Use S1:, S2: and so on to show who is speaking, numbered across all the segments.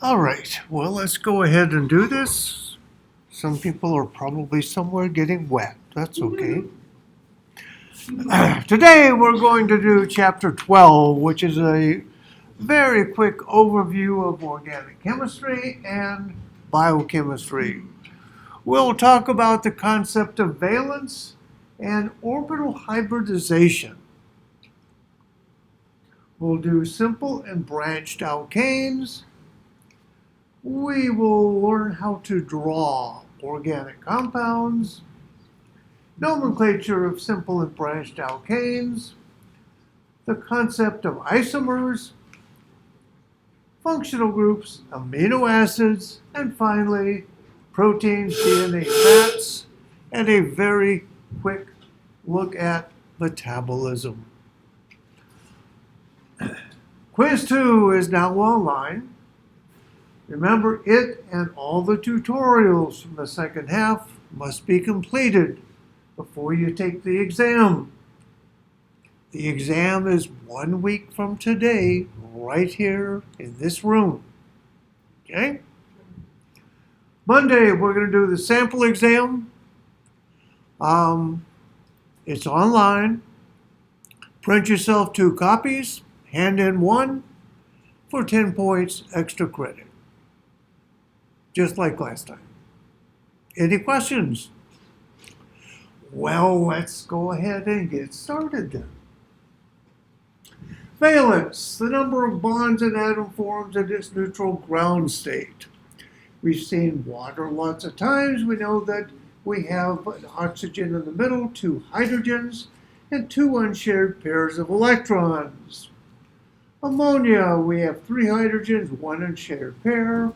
S1: All right, well, let's go ahead and do this. Some people are probably somewhere getting wet. That's okay. Today we're going to do chapter 12, which is a very quick overview of organic chemistry and biochemistry. We'll talk about the concept of valence and orbital hybridization. We'll do simple and branched alkanes. We will learn how to draw organic compounds, nomenclature of simple and branched alkanes, the concept of isomers, functional groups, amino acids, and finally, proteins, DNA, fats, and a very quick look at metabolism. Quiz 2 is now online. Remember, it and all the tutorials from the second half must be completed before you take the exam. The exam is 1 week from today, right here in this room. Okay? Monday, we're going to do the sample exam. It's online. Print yourself 2 copies, hand in 1 for 10 points extra credit. Just like last time. Any questions? Well, let's go ahead and get started then. Valence, the number of bonds an atom forms at its neutral ground state. We've seen water lots of times. We know that we have an oxygen in the middle, 2 hydrogens, and 2 unshared pairs of electrons. Ammonia, we have 3 hydrogens, 1 unshared pair.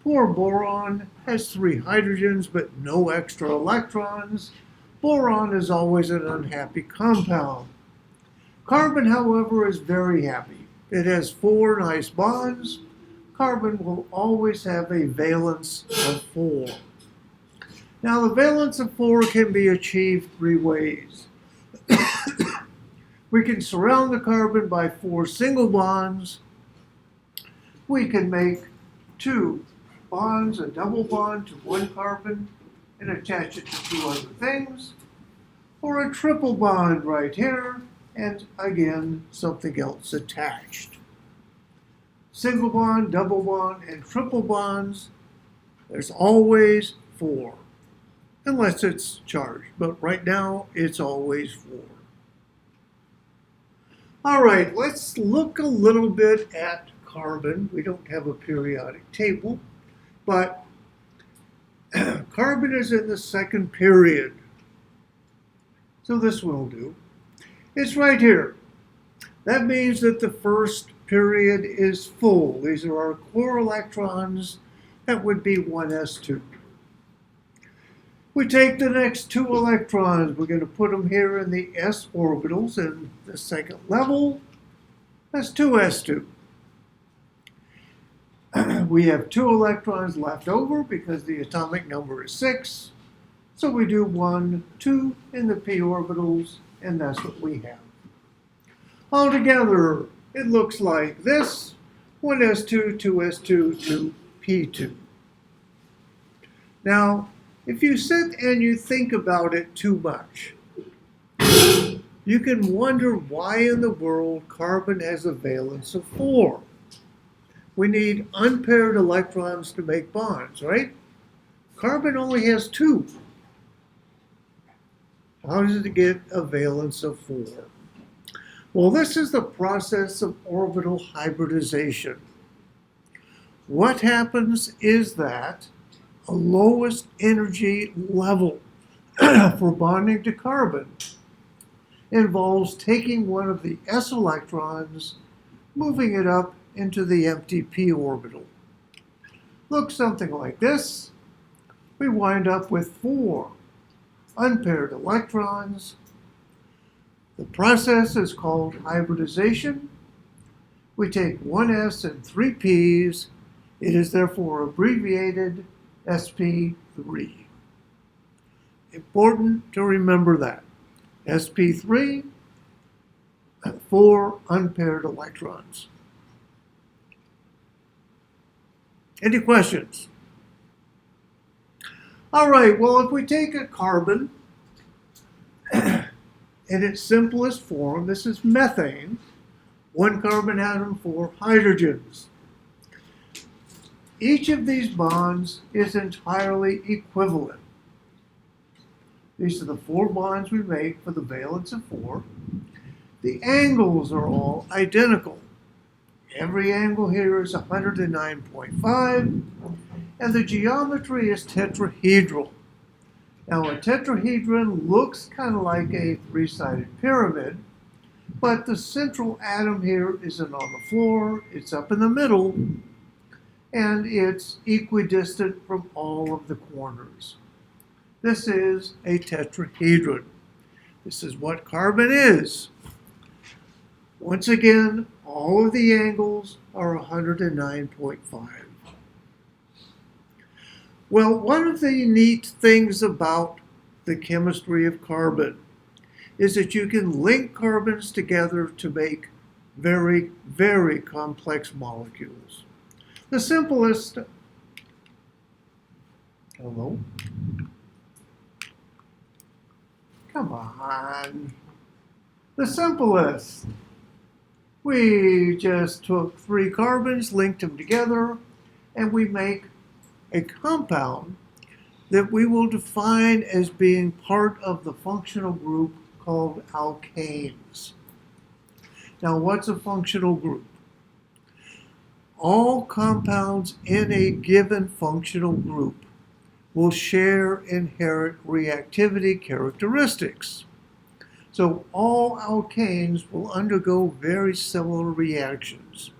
S1: Poor boron has 3 hydrogens but no extra electrons. Boron is always an unhappy compound. Carbon, however, is very happy. It has 4 nice bonds. Carbon will always have a valence of 4. Now, the valence of 4 can be achieved 3 ways. We can surround the carbon by 4 single bonds. We can make 2 bonds, a double bond to 1 carbon, and attach it to 2 other things, or a triple bond right here, and again, something else attached. Single bond, double bond, and triple bonds, there's always 4, unless it's charged, but right now, it's always 4. All right, let's look a little bit at carbon. We don't have a periodic table, but carbon is in the second period. So this will do. It's right here. That means that the first period is full. These are our core electrons. That would be 1s2. We take the next 2 electrons. We're going to put them here in the s orbitals in the second level. That's 2s2. We have 2 electrons left over because the atomic number is 6. So we do 1, 2 in the p orbitals, and that's what we have. Altogether, it looks like this: 1s2, 2s2, 2p2. Now, if you sit and you think about it too much, you can wonder why in the world carbon has a valence of 4. We need unpaired electrons to make bonds, right? Carbon only has 2. How does it get a valence of 4? Well, this is the process of orbital hybridization. What happens is that a lowest energy level for bonding to carbon involves taking one of the s electrons, moving it up into the empty p orbital. Looks something like this. We wind up with 4 unpaired electrons. The process is called hybridization. We take 1s and 3 p's. It is therefore abbreviated sp3. Important to remember that. sp3, 4 unpaired electrons. Any questions? All right, well, if we take a carbon in its simplest form, this is methane, one carbon atom, four hydrogens. Each of these bonds is entirely equivalent. These are the four bonds we make for the valence of four. The angles are all identical. Every angle here is 109.5, and the geometry is tetrahedral. Now, a tetrahedron looks kind of like a three-sided pyramid, but the central atom here isn't on the floor, it's up in the middle, and it's equidistant from all of the corners. This is a tetrahedron. This is what carbon is. Once again, all of the angles are 109.5. Well, one of the neat things about the chemistry of carbon is that you can link carbons together to make very, very complex molecules. The simplest, hello? Come on. The simplest. We just took three carbons, linked them together, and we make a compound that we will define as being part of the functional group called alkanes. Now, what's a functional group? All compounds in a given functional group will share inherent reactivity characteristics. So all alkanes will undergo very similar reactions.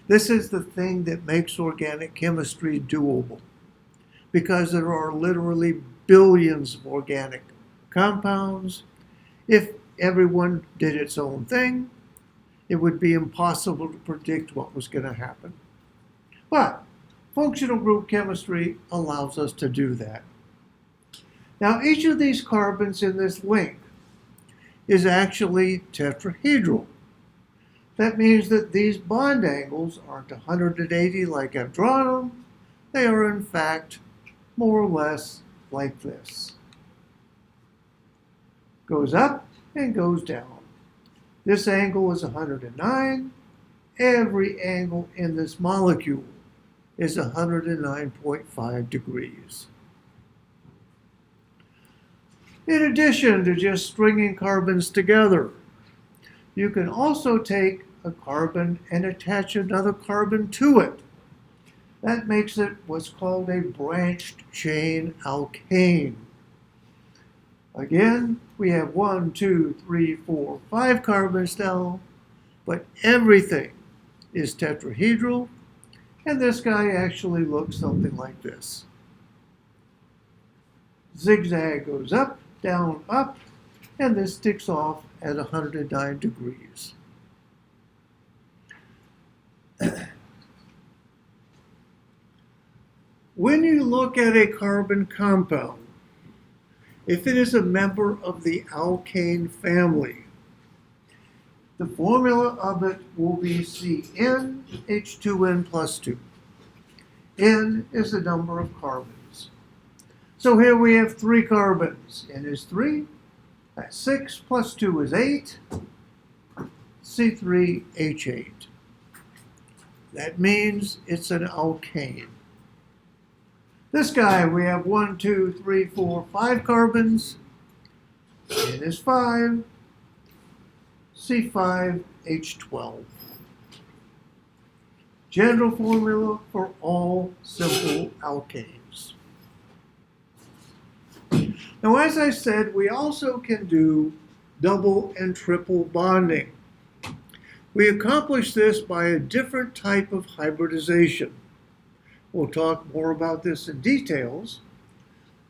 S1: This is the thing that makes organic chemistry doable, because there are literally billions of organic compounds. If everyone did its own thing, it would be impossible to predict what was going to happen. But functional group chemistry allows us to do that. Now, each of these carbons in this link is actually tetrahedral. That means that these bond angles aren't 180 like I've drawn them. They are, in fact, more or less like this. Goes up and goes down. This angle is 109. Every angle in this molecule is 109.5 degrees. In addition to just stringing carbons together, you can also take a carbon and attach another carbon to it. That makes it what's called a branched chain alkane. Again, we have 1, 2, 3, 4, 5 carbons now, but everything is tetrahedral, and this guy actually looks something like this. Zigzag goes up, down, up, and this ticks off at 109 degrees. When you look at a carbon compound, if it is a member of the alkane family, the formula of it will be CnH2n plus 2. N is the number of carbons. So here we have 3 carbons. N is 3. That's 6 plus 2 is 8. C3H8. That means it's an alkane. This guy, we have 1, 2, 3, 4, 5 carbons. N is 5. C5H12. General formula for all simple alkanes. Now, as I said, we also can do double and triple bonding. We accomplish this by a different type of hybridization. We'll talk more about this in details,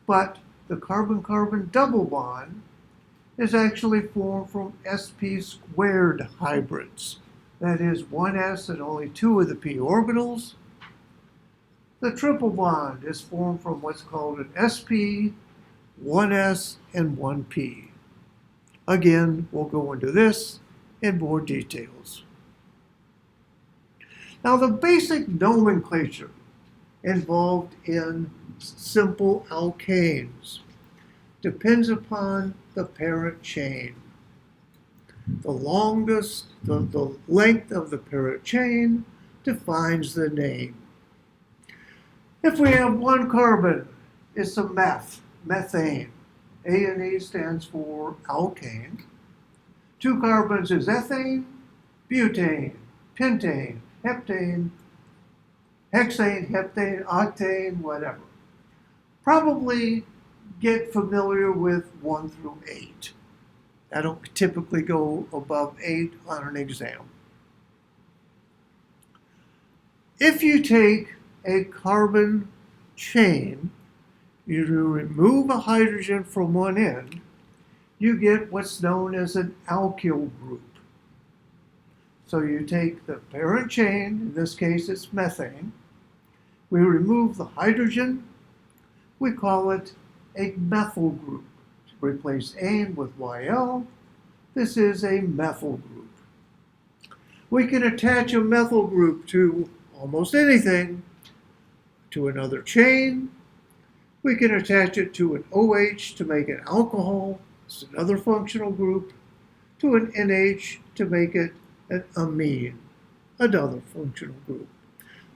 S1: but the carbon-carbon double bond is actually formed from sp squared hybrids. That is 1s and only 2 of the p orbitals. The triple bond is formed from what's called an sp, 1s, and 1p. Again, we'll go into this in more details. Now, the basic nomenclature involved in simple alkanes. Depends upon the parent chain. The length of the parent chain defines the name. If we have one carbon, it's a methane. A&E stands for alkane. Two carbons is ethane, butane, pentane, heptane, hexane, heptane, octane, whatever. Probably get familiar with 1 through 8. I don't typically go above 8 on an exam. If you take a carbon chain, you remove a hydrogen from one end, you get what's known as an alkyl group. So you take the parent chain, in this case it's methane, we remove the hydrogen, we call it a methyl group. To replace ane with YL, this is a methyl group. We can attach a methyl group to almost anything, to another chain. We can attach it to an OH to make it alcohol, it's another functional group, to an NH to make it an amine, another functional group.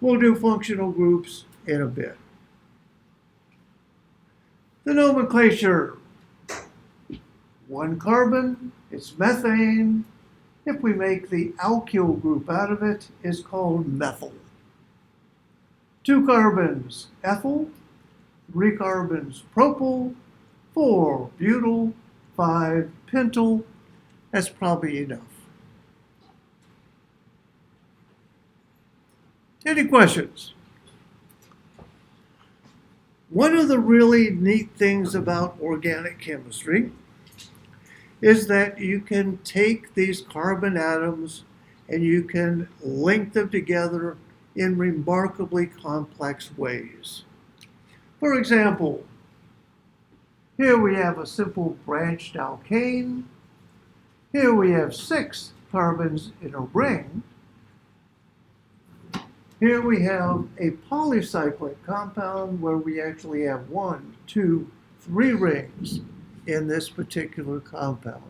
S1: We'll do functional groups in a bit. The nomenclature, one carbon, it's methane. If we make the alkyl group out of it, it's called methyl. Two carbons, ethyl. Three carbons, propyl. 4, butyl. 5, pentyl. That's probably enough. Any questions? One of the really neat things about organic chemistry is that you can take these carbon atoms and you can link them together in remarkably complex ways. For example, here we have a simple branched alkane. Here we have 6 carbons in a ring. Here we have a polycyclic compound where we actually have 1, 2, 3 rings in this particular compound.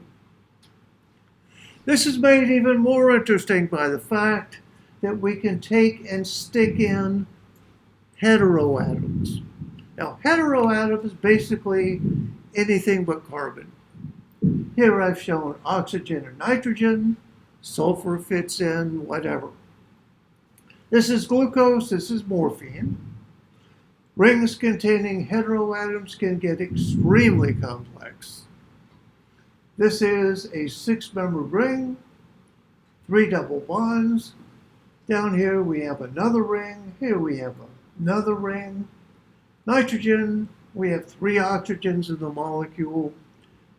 S1: This is made even more interesting by the fact that we can take and stick in heteroatoms. Now, heteroatom is basically anything but carbon. Here I've shown oxygen and nitrogen, sulfur fits in, whatever. This is glucose, this is morphine. Rings containing heteroatoms can get extremely complex. This is a 6-membered ring, 3 double bonds. Down here we have another ring, here we have another ring. Nitrogen, we have 3 oxygens in the molecule.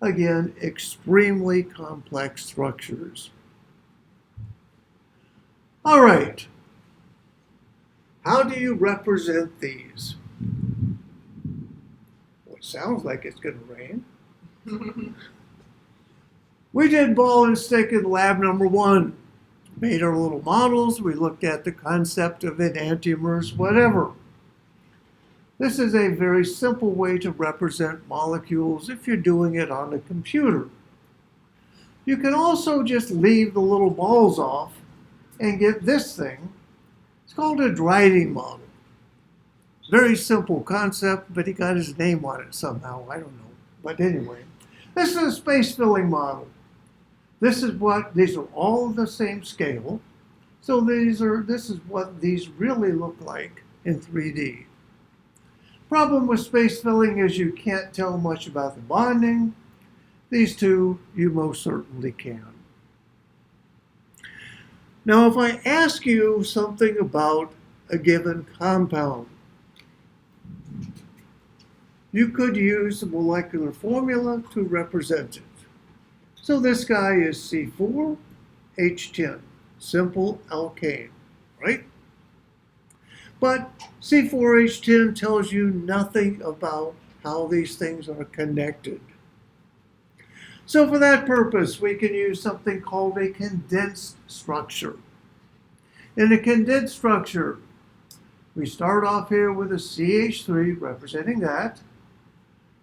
S1: Again, extremely complex structures. All right. How do you represent these? Well, it sounds like it's going to rain. We did ball and stick in lab number 1. Made our little models. We looked at the concept of enantiomers, whatever. This is a very simple way to represent molecules if you're doing it on a computer. You can also just leave the little balls off and get this thing. It's called a Dryden model. Very simple concept, but he got his name on it somehow. I don't know. But anyway, this is a space filling model. These are all the same scale. So this is what these really look like in 3D. Problem with space filling is you can't tell much about the bonding. These two, you most certainly can. Now, if I ask you something about a given compound, you could use the molecular formula to represent it. So this guy is C4H10, simple alkane, right? But C4H10 tells you nothing about how these things are connected. So for that purpose, we can use something called a condensed structure. In a condensed structure, We start off here with a CH3 representing that,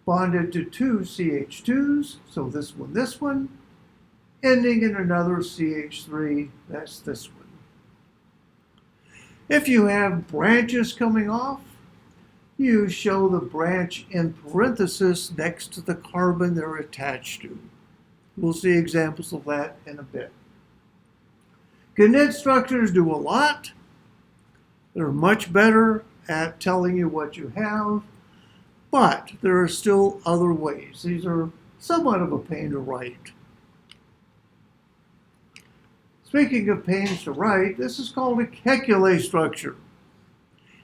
S1: bonded to two CH2s, so this one, ending in another CH3, that's this one. If you have branches coming off, you show the branch in parenthesis next to the carbon they're attached to. We'll see examples of that in a bit. Gnid structures do a lot. They're much better at telling you what you have, but there are still other ways. These are somewhat of a pain to write. Speaking of pains to write, this is called a Kekulé structure.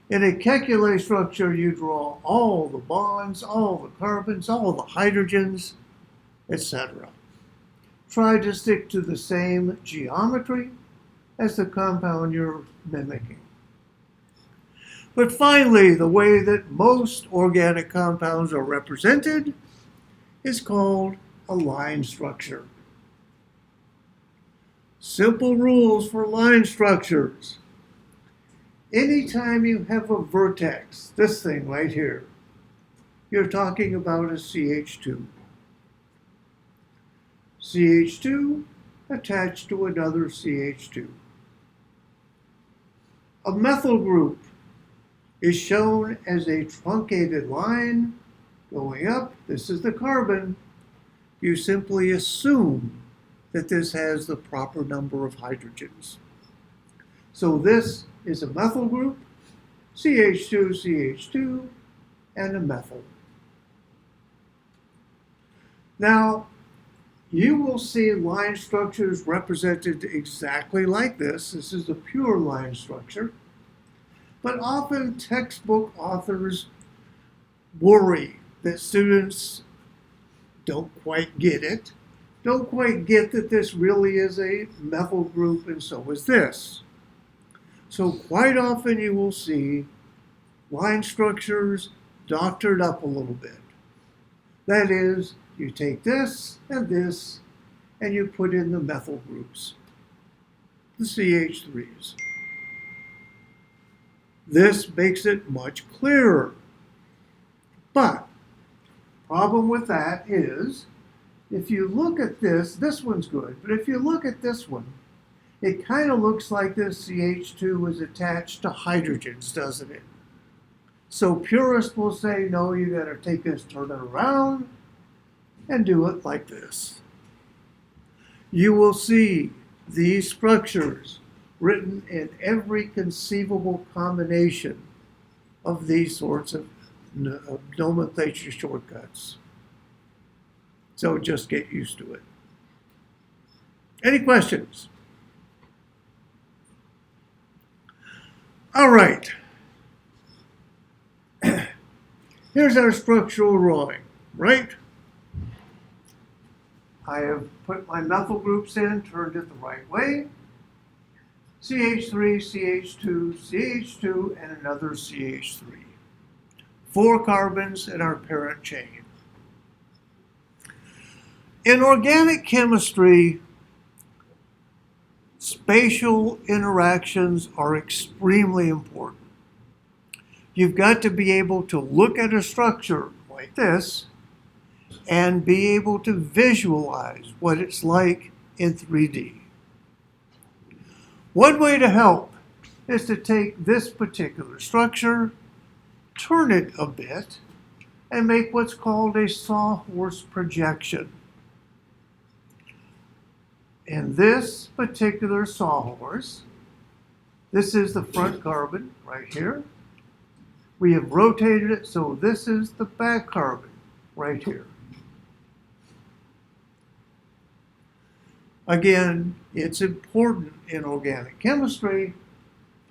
S1: In a Kekulé structure, you draw all the bonds, all the carbons, all the hydrogens, etc. Try to stick to the same geometry as the compound you're mimicking. But finally, the way that most organic compounds are represented is called a line structure. Simple rules for line structures. Anytime you have a vertex, this thing right here, you're talking about a CH2. CH2 attached to another CH2. A methyl group is shown as a truncated line going up. This is the carbon. You simply assume that this has the proper number of hydrogens. So this is a methyl group, CH2, CH2, and a methyl. Now, you will see line structures represented exactly like this. This is a pure line structure. But often textbook authors worry that students don't quite get it, don't quite get that this really is a methyl group and so is this. So quite often you will see line structures doctored up a little bit. That is, you take this, and you put in the methyl groups, the CH3s. This makes it much clearer. But the problem with that is, if you look at this, this one's good, but if you look at this one, it kind of looks like this CH2 is attached to hydrogens, doesn't it? So purists will say, no, you got to take this, turn it around, and do it like this. You will see these structures written in every conceivable combination of these sorts of nomenclature shortcuts. So just get used to it. Any questions? All right. Here's our structural drawing, right? I have put my methyl groups in, turned it the right way. CH3, CH2, CH2, and another CH3. 4 carbons in our parent chain. In organic chemistry, spatial interactions are extremely important. You've got to be able to look at a structure like this and be able to visualize what it's like in 3D. One way to help is to take this particular structure, turn it a bit, and make what's called a sawhorse projection. In this particular sawhorse, this is the front carbon right here. We have rotated it, so this is the back carbon right here. Again, it's important in organic chemistry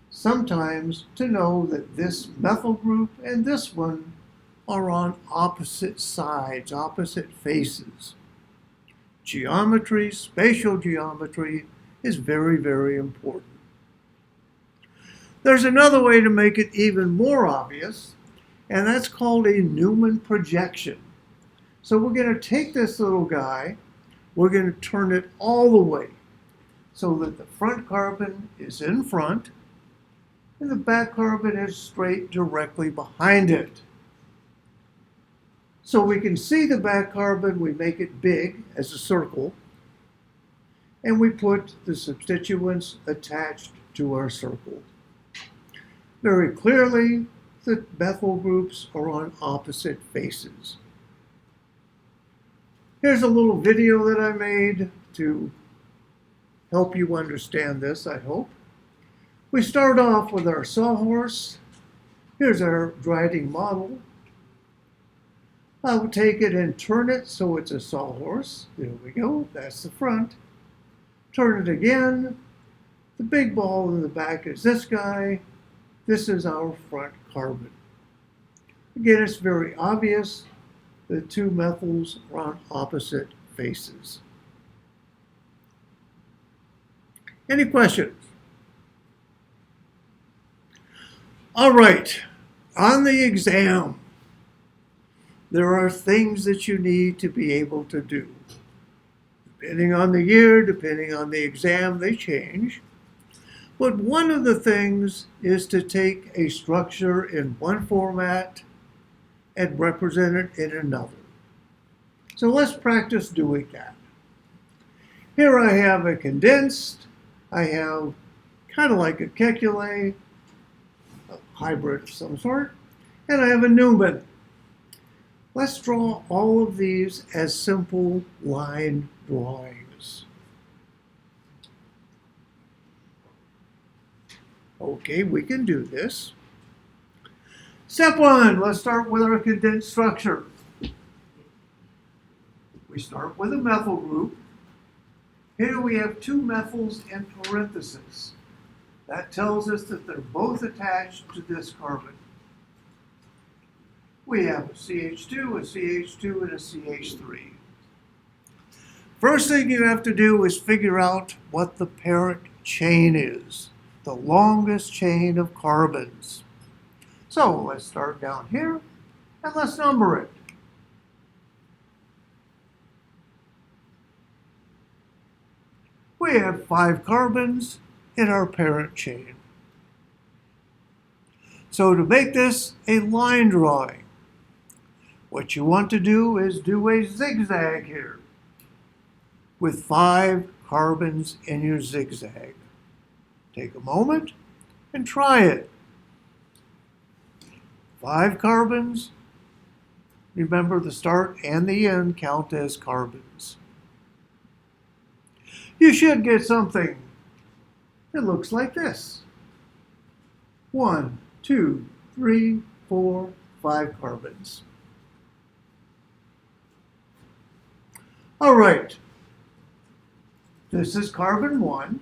S1: sometimes to know that this methyl group and this one are on opposite sides, opposite faces. Geometry, spatial geometry, is very, very important. There's another way to make it even more obvious, and that's called a Newman projection. So we're going to take this little guy, we're going to turn it all the way so that the front carbon is in front, and the back carbon is straight directly behind it. So we can see the back carbon, we make it big as a circle, and we put the substituents attached to our circle. Very clearly, the methyl groups are on opposite faces. Here's a little video that I made to help you understand this, I hope. We start off with our sawhorse. Here's our driving model. I will take it and turn it so it's a sawhorse. There we go, that's the front. Turn it again. The big ball in the back is this guy. This is our front carbon. Again, it's very obvious. The two methyls are on opposite faces. Any questions? All right, on the exam, there are things that you need to be able to do. Depending on the year, depending on the exam, they change. But one of the things is to take a structure in one format and represent it in another. So let's practice doing that. Here I have a condensed, I have kind of like a Kekulé, a hybrid of some sort, and I have a Newman. Let's draw all of these as simple line drawings. Okay, we can do this. Step one, let's start with our condensed structure. We start with a methyl group. Here we have two methyls in parentheses. That tells us that they're both attached to this carbon. We have a CH2, a CH2, and a CH3. First thing you have to do is figure out what the parent chain is, the longest chain of carbons. So let's start down here and let's number it. We have 5 carbons in our parent chain. So to make this a line drawing, what you want to do is do a zigzag here with 5 carbons in your zigzag. Take a moment and try it. 5 carbons. Remember, the start and the end count as carbons. You should get something that looks like this. 1, 2, 3, 4, 5 carbons. All right. This is carbon 1.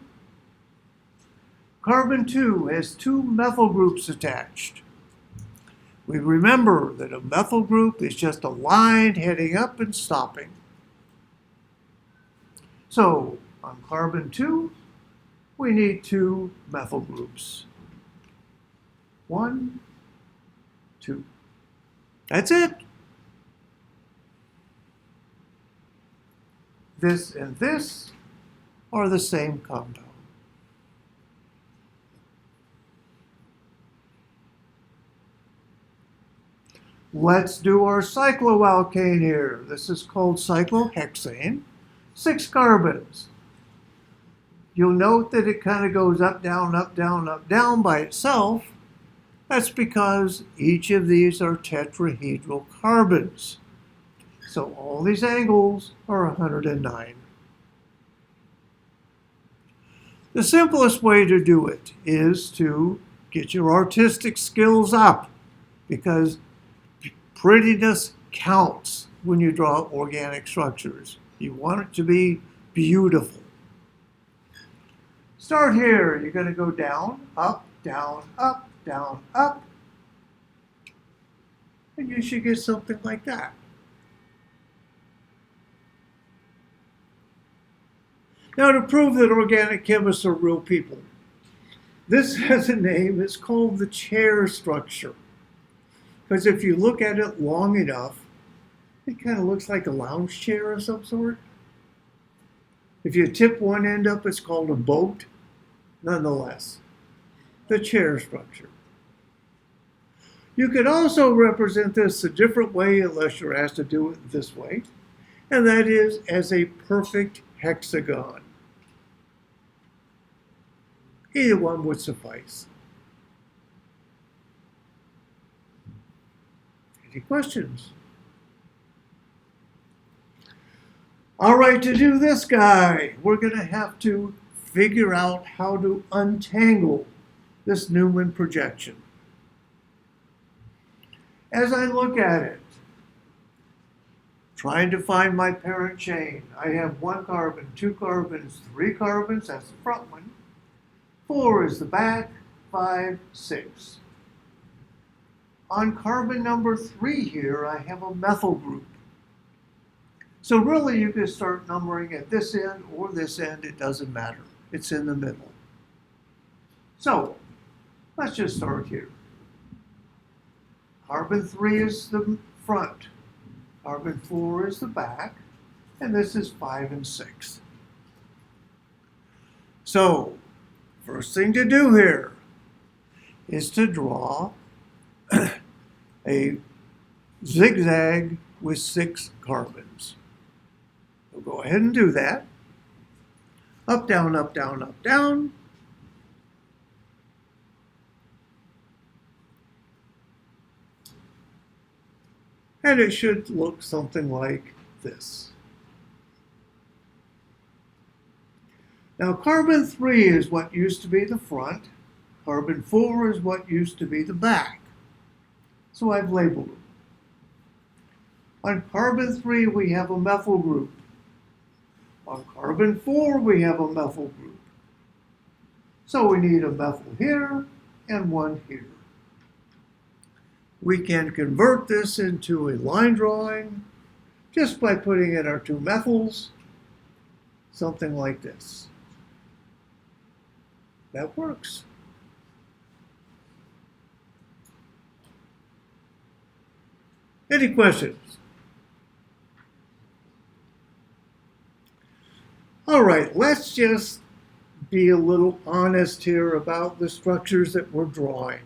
S1: Carbon 2 has 2 methyl groups attached. We remember that a methyl group is just a line heading up and stopping. So on carbon 2, we need 2 methyl groups. 1, 2. That's it. This and this are the same compound. Let's do our cycloalkane here. This is called cyclohexane. 6 carbons. You'll note that it kind of goes up, down, up, down, up, down by itself. That's because each of these are tetrahedral carbons. So all these angles are 109. The simplest way to do it is to get your artistic skills up, because prettiness counts when you draw organic structures. You want it to be beautiful. Start here. You're going to go down, up, down, up, down, up. And you should get something like that. Now, to prove that organic chemists are real people, this has a name. It's called the chair structure. Because if you look at it long enough, it kind of looks like a lounge chair of some sort. If you tip one end up, it's called a boat, nonetheless. the chair structure. You could also represent this a different way unless you're asked to do it this way, and that is as a perfect hexagon. Either one would suffice. Any questions? All right, to do this guy, we're going to have to figure out how to untangle this Newman projection. As I look at it, trying to find my parent chain, I have 1 carbon, 2 carbons, 3 carbons, that's the front one. 4 is the back, 5, 6. On carbon number 3 here, I have a methyl group. So really you can start numbering at this end or this end, it doesn't matter. It's in the middle. So let's just start here. Carbon 3 is the front, carbon 4 is the back, and this is 5 and 6. So first thing to do here is to draw a zigzag with 6 carbons. We'll go ahead and do that. Up, down, up, down, up, down. And it should look something like this. Now, carbon 3 is what used to be the front. Carbon 4 is what used to be the back. So I've labeled them. On carbon 3, we have a methyl group. On carbon 4, we have a methyl group. So we need a methyl here and one here. We can convert this into a line drawing just by putting in our 2 methyls, something like this. That works. Any questions? All right, let's just be a little honest here about the structures that we're drawing.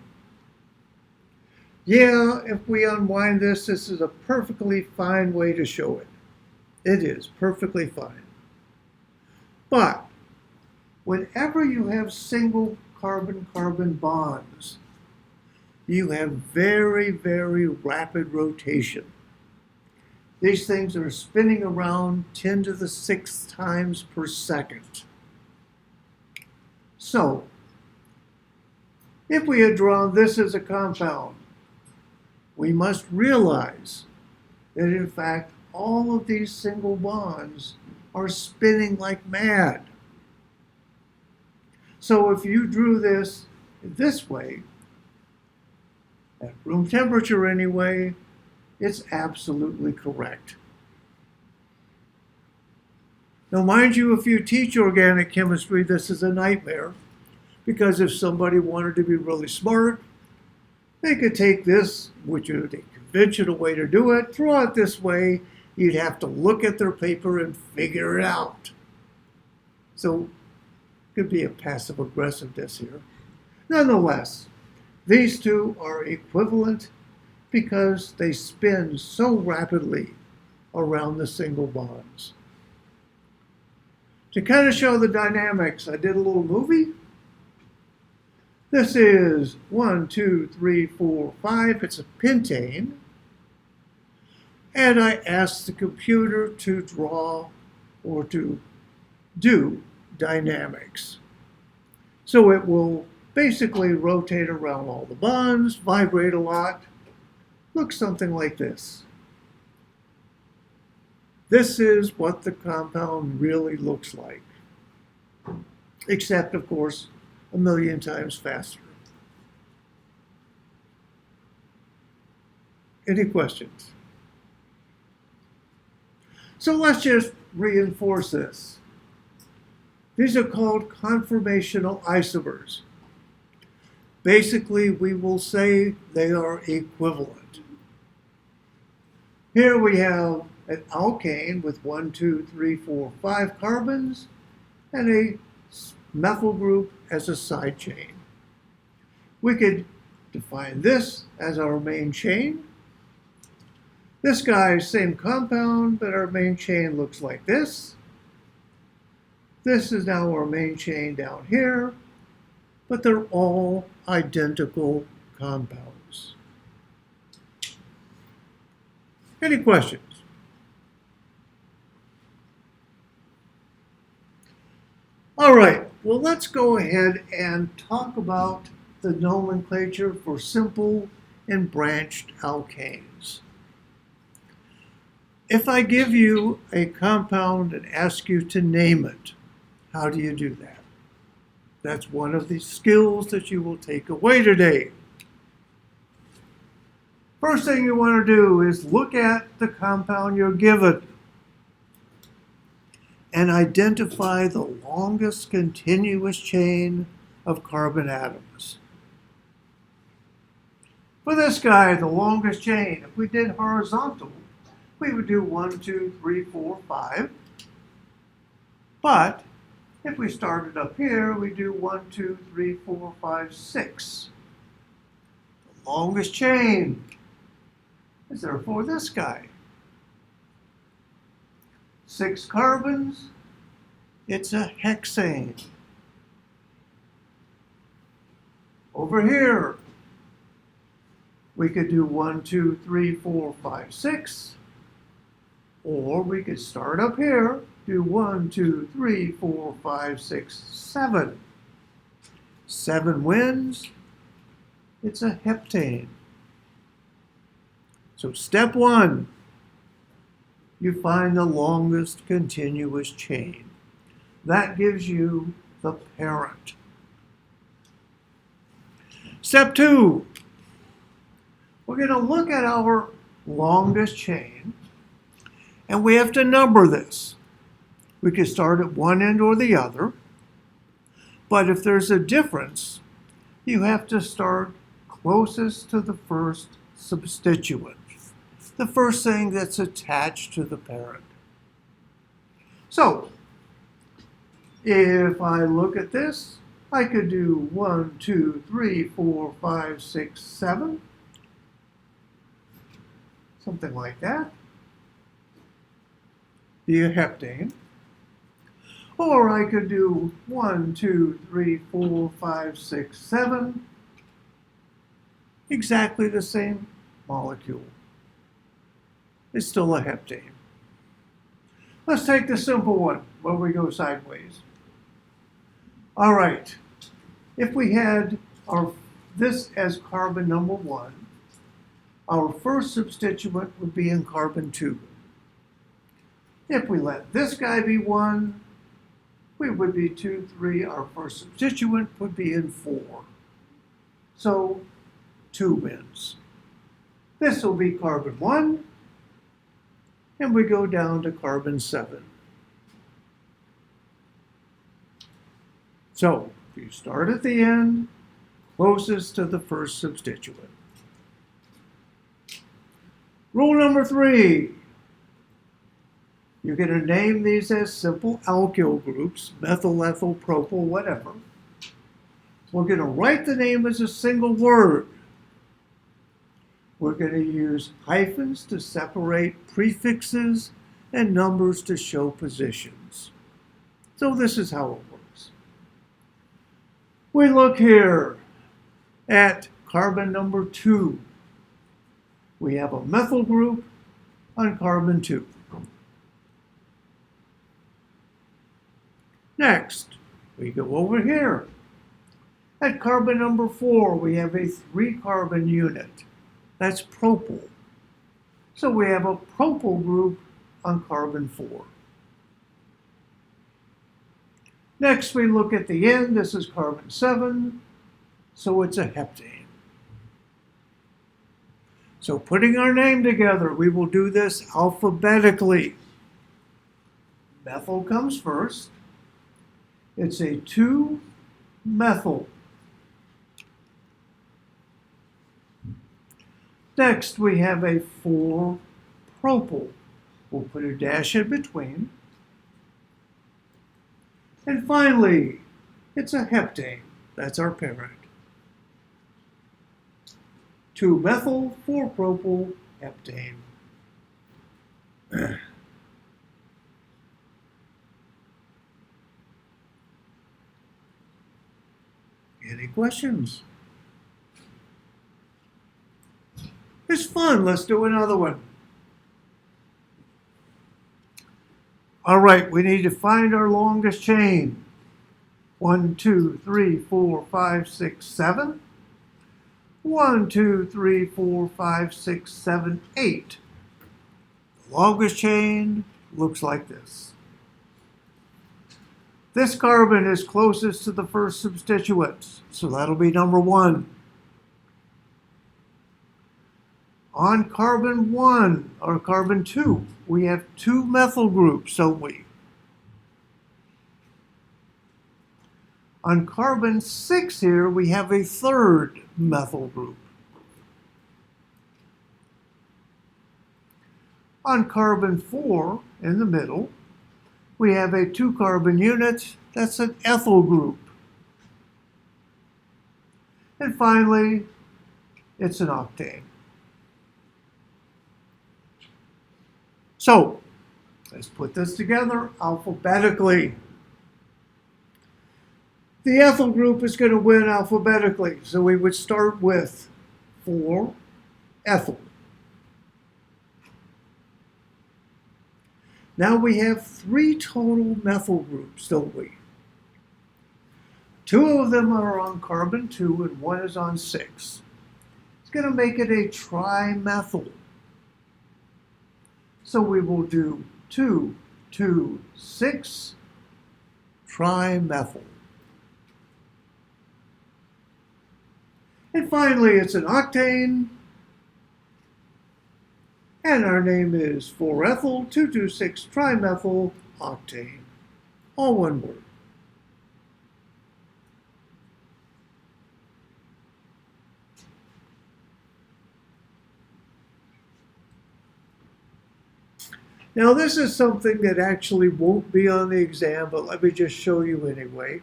S1: Yeah, if we unwind this, this is a perfectly fine way to show it. It is perfectly fine. But whenever you have single carbon-carbon bonds, you have very, very rapid rotation. These things are spinning around 10 to the 6th times per second. So, if we had drawn this as a compound, we must realize that in fact all of these single bonds are spinning like mad. So if you drew this way, at room temperature anyway, it's absolutely correct. Now mind you, if you teach organic chemistry, this is a nightmare, because if somebody wanted to be really smart, they could take this, which is the conventional way to do it, draw it this way. You'd have to look at their paper and figure it out. So it could be a passive aggressiveness here. Nonetheless, these two are equivalent because they spin so rapidly around the single bonds. To kind of show the dynamics, I did a little movie. This is 1, 2, 3, 4, 5. It's a pentane. And I asked the computer to draw or to do dynamics. So it will basically rotate around all the bonds, vibrate a lot. Looks something like this. This is what the compound really looks like. Except, of course, 1,000,000 times faster. Any questions? So let's just reinforce this. These are called conformational isomers. Basically, we will say they are equivalent. Here we have an alkane with 1, 2, 3, 4, 5 carbons and a methyl group as a side chain. We could define this as our main chain. This guy is same compound, but our main chain looks like this. This is now our main chain down here, but they're all identical compounds. Any questions? All right, well, let's go ahead and talk about the nomenclature for simple and branched alkanes. If I give you a compound and ask you to name it, how do you do that? That's one of the skills that you will take away today. First thing you want to do is look at the compound you're given and identify the longest continuous chain of carbon atoms. For this guy, the longest chain, if we did horizontal, we would do 1, 2, 3, 4, 5. But if we started up here, we do 1, 2, 3, 4, 5, 6. The longest chain is therefore this guy. 6 carbons, it's a hexane. Over here, we could do 1, 2, 3, 4, 5, 6. Or we could start up here, do 1, 2, 3, 4, 5, 6, 7. 7 wins, it's a heptane. So step 1, you find the longest continuous chain. That gives you the parent. Step 2, we're going to look at our longest chain, and we have to number this. We could start at one end or the other, but if there's a difference, you have to start closest to the first substituent, the first thing that's attached to the parent. So, if I look at this, I could do 1, 2, 3, 4, 5, 6, 7, something like that. Be a heptane. Or I could do 1, 2, 3, 4, 5, 6, 7. Exactly the same molecule. It's still a heptane. Let's take the simple one where we go sideways. All right. If we had this as carbon number 1, our first substituent would be in carbon 2. If we let this guy be 1, we would be 2, 3. Our first substituent would be in 4. So 2 wins. This will be carbon 1, and we go down to carbon 7. So if you start at the end, closest to the first substituent. Rule number 3. You're going to name these as simple alkyl groups, methyl, ethyl, propyl, whatever. We're going to write the name as a single word. We're going to use hyphens to separate prefixes and numbers to show positions. So this is how it works. We look here at carbon number 2. We have a methyl group on carbon 2. Next, we go over here. At carbon number 4, we have a 3-carbon unit. That's propyl. So we have a propyl group on carbon 4. Next, we look at the end. This is carbon 7, so it's a heptane. So putting our name together, we will do this alphabetically. Methyl comes first. It's a 2-methyl. Next, we have a 4-propyl. We'll put a dash in between. And finally, it's a heptane. That's our parent. 2-methyl 4-propyl heptane. Any questions? It's fun. Let's do another one. All right, we need to find our longest chain. 1, 2, 3, 4, 5, 6, 7. 1, 2, 3, 4, 5, 6, 7, 8. The longest chain looks like this. This carbon is closest to the first substituent, so that'll be number 1. On carbon 1, or carbon 2, we have 2 methyl groups, don't we? On carbon 6 here, we have a 3rd methyl group. On carbon 4, in the middle, we have a 2-carbon unit. That's an ethyl group. And finally, it's an octane. So, let's put this together alphabetically. The ethyl group is going to win alphabetically, so we would start with 4-ethyl. Now we have 3 total methyl groups, don't we? 2 of them are on carbon 2 and 1 is on 6. It's going to make it a trimethyl. So we will do 2, 2, 6, trimethyl. And finally, it's an octane. And our name is 4-ethyl 2,2,6-trimethyl octane. All one word. Now this is something that actually won't be on the exam, but let me just show you anyway.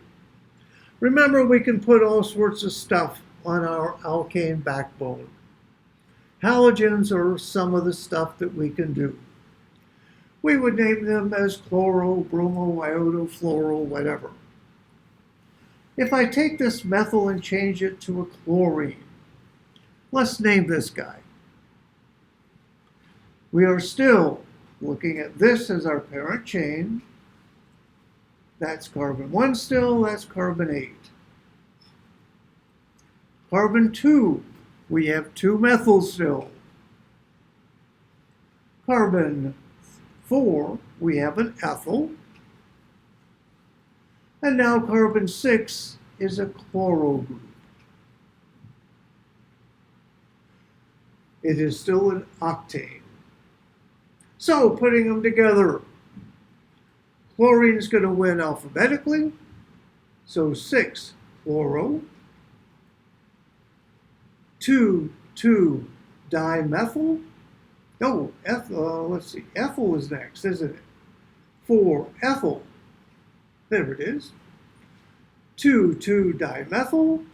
S1: Remember, we can put all sorts of stuff on our alkane backbone. Halogens are some of the stuff that we can do. We would name them as chloro, bromo, iodo, fluoro, whatever. If I take this methyl and change it to a chlorine, let's name this guy. We are still looking at this as our parent chain. That's carbon 1 still, that's carbon 8. Carbon 2, we have 2 methyls still. Carbon 4, we have an ethyl. And now carbon 6 is a chloro group. It is still an octane. So, putting them together, chlorine is going to win alphabetically. So 6 chloro, 2,2-dimethyl. Oh, let's see, ethyl is next, isn't it? 4-ethyl. There it is. 2,2-dimethyl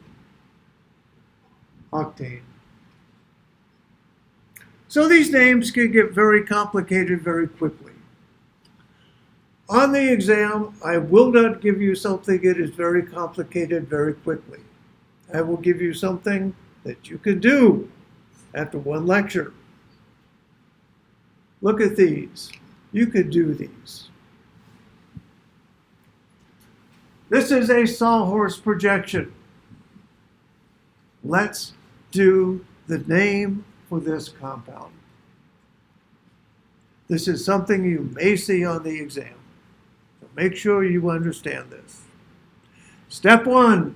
S1: octane. So these names can get very complicated very quickly. On the exam, I will not give you something that is very complicated very quickly. I will give you something that you can do after one lecture. Look at these. You could do these. This is a sawhorse projection. Let's do the name for this compound. This is something you may see on the exam. So make sure you understand this. Step 1,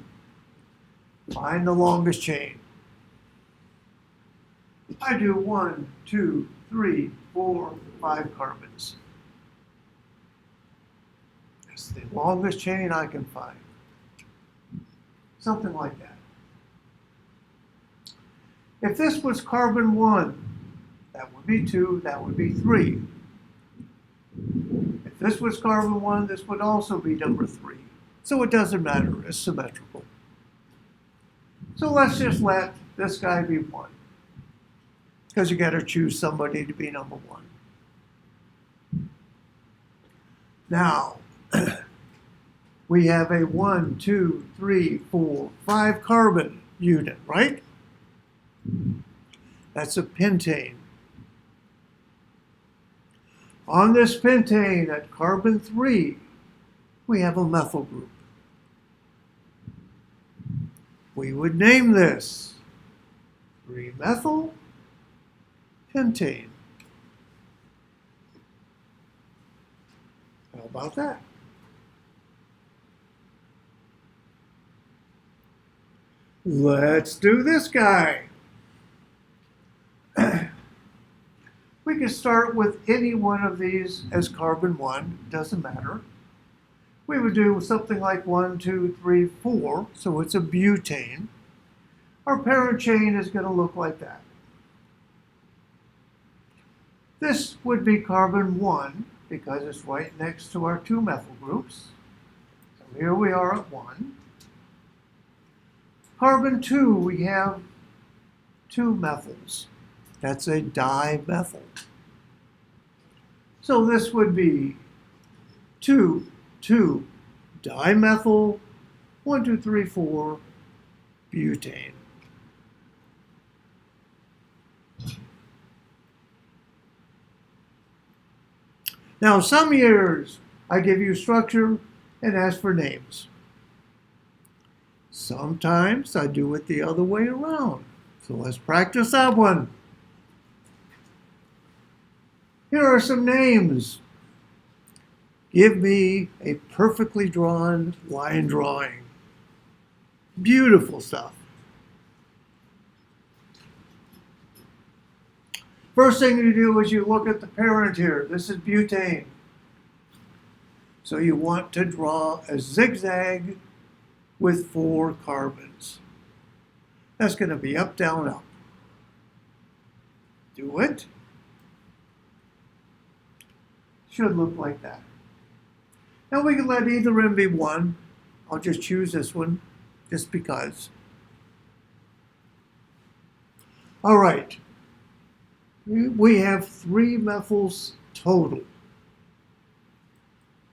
S1: find the longest chain. I do 1, 2, 3, 4, 5 carbons. That's the longest chain I can find. Something like that. If this was carbon 1, that would be 2, that would be 3. If this was carbon 1, this would also be number 3. So it doesn't matter, it's symmetrical. So let's just let this guy be 1. because you got to choose somebody to be number one. Now, we have a 1, 2, 3, 4, 5 carbon unit, right? That's a pentane. On this pentane at carbon 3, we have a methyl group. We would name this 3-methyl pentane. How about that? Let's do this guy. We can start with any one of these as carbon 1, doesn't matter. We would do something like 1, 2, 3, 4, so it's a butane. Our parent chain is going to look like that. This would be carbon 1 because it's right next to our 2 methyl groups. So here we are at 1. Carbon 2, we have 2 methyls. That's a dimethyl. So this would be 2, 2, dimethyl, 1, 2, 3, 4, butane. Now, some years I give you structure and ask for names. Sometimes I do it the other way around. So let's practice that one. Here are some names. Give me a perfectly drawn line drawing. Beautiful stuff. First thing you do is you look at the parent here. This is butane. So you want to draw a zigzag with 4 carbons. That's going to be up, down, up. Do it. Should look like that. Now we can let either end be 1. I'll just choose this one, just because. All right. We have 3 methyls total.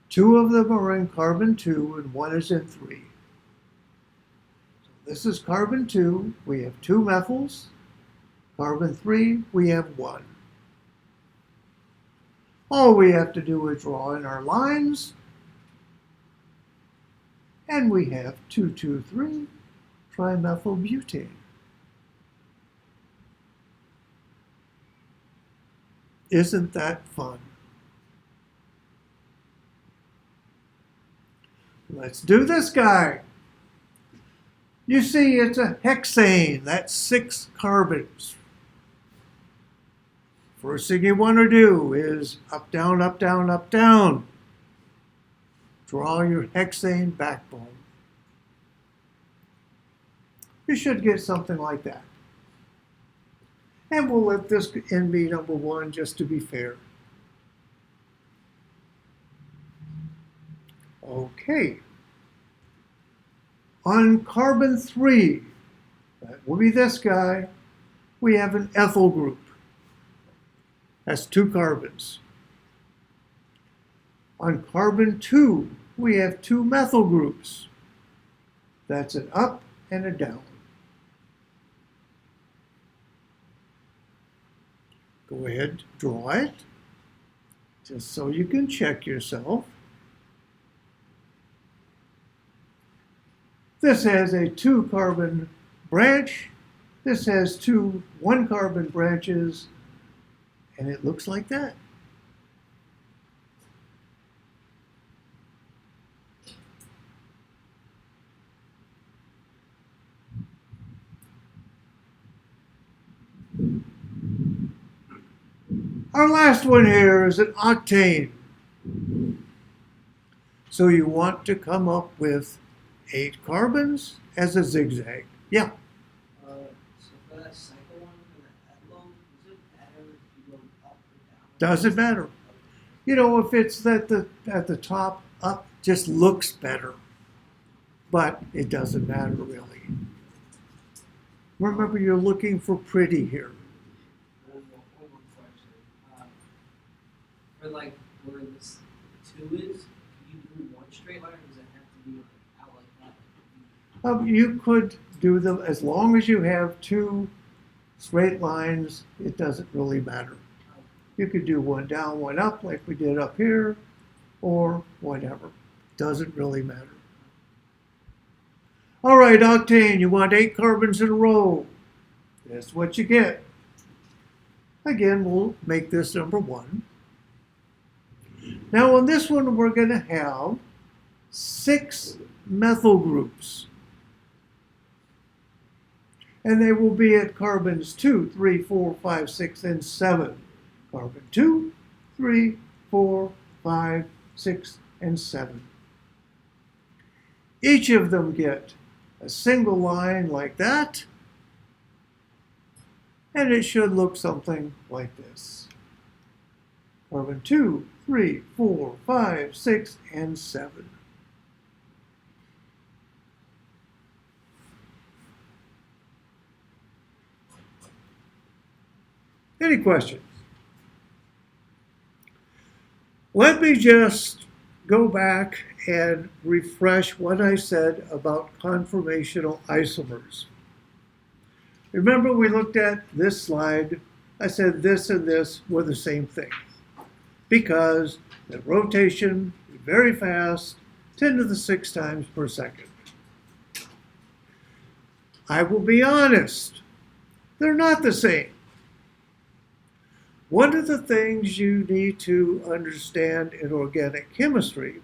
S1: 2 of them are in carbon 2 and 1 is in 3. So this is carbon 2. We have 2 methyls. Carbon 3, we have 1. All we have to do is draw in our lines. And we have 2, 2, 3 trimethylbutane. Isn't that fun? Let's do this guy. You see, it's a hexane. That's 6 carbons. First thing you want to do is up, down, up, down, up, down. Draw your hexane backbone. You should get something like that. And we'll let this end be number 1 just to be fair. Okay. On carbon 3, that will be this guy, we have an ethyl group. That's 2 carbons. On carbon 2, we have 2 methyl groups. That's an up and a down. Go ahead, draw it, just so you can check yourself. This has a 2 carbon branch. This has 2 1 carbon branches, and it looks like that. Our last one here is an octane. So you want to come up with 8 carbons as a zigzag. Yeah.
S2: So for that second one, for the ethyl, does it matter if you go up or down?
S1: Doesn't matter. You know, if it's at the top, up just looks better. But it doesn't matter really. Remember, you're looking for pretty here.
S2: For like where this 2 is, can you do one straight line, or does it have to be like out like that?
S1: You could do them as long as you have 2 straight lines. It doesn't really matter. You could do one down, one up, like we did up here, or whatever. Doesn't really matter. All right, octane, you want 8 carbons in a row. That's what you get. Again, we'll make this number 1. Now on this one, we're going to have 6 methyl groups. And they will be at carbons 2, 3, 4, 5, 6, and 7. Carbon 2, 3, 4, 5, 6, and 7. Each of them get a single line like that, and it should look something like this. Carbon 2, 3, 4, 5, 6, and 7. Any questions? Let me just go back and refresh what I said about conformational isomers. Remember we looked at this slide. I said this and this were the same thing because the rotation is very fast, 10 to the 6 times per second. I will be honest, they're not the same. One of the things you need to understand in organic chemistry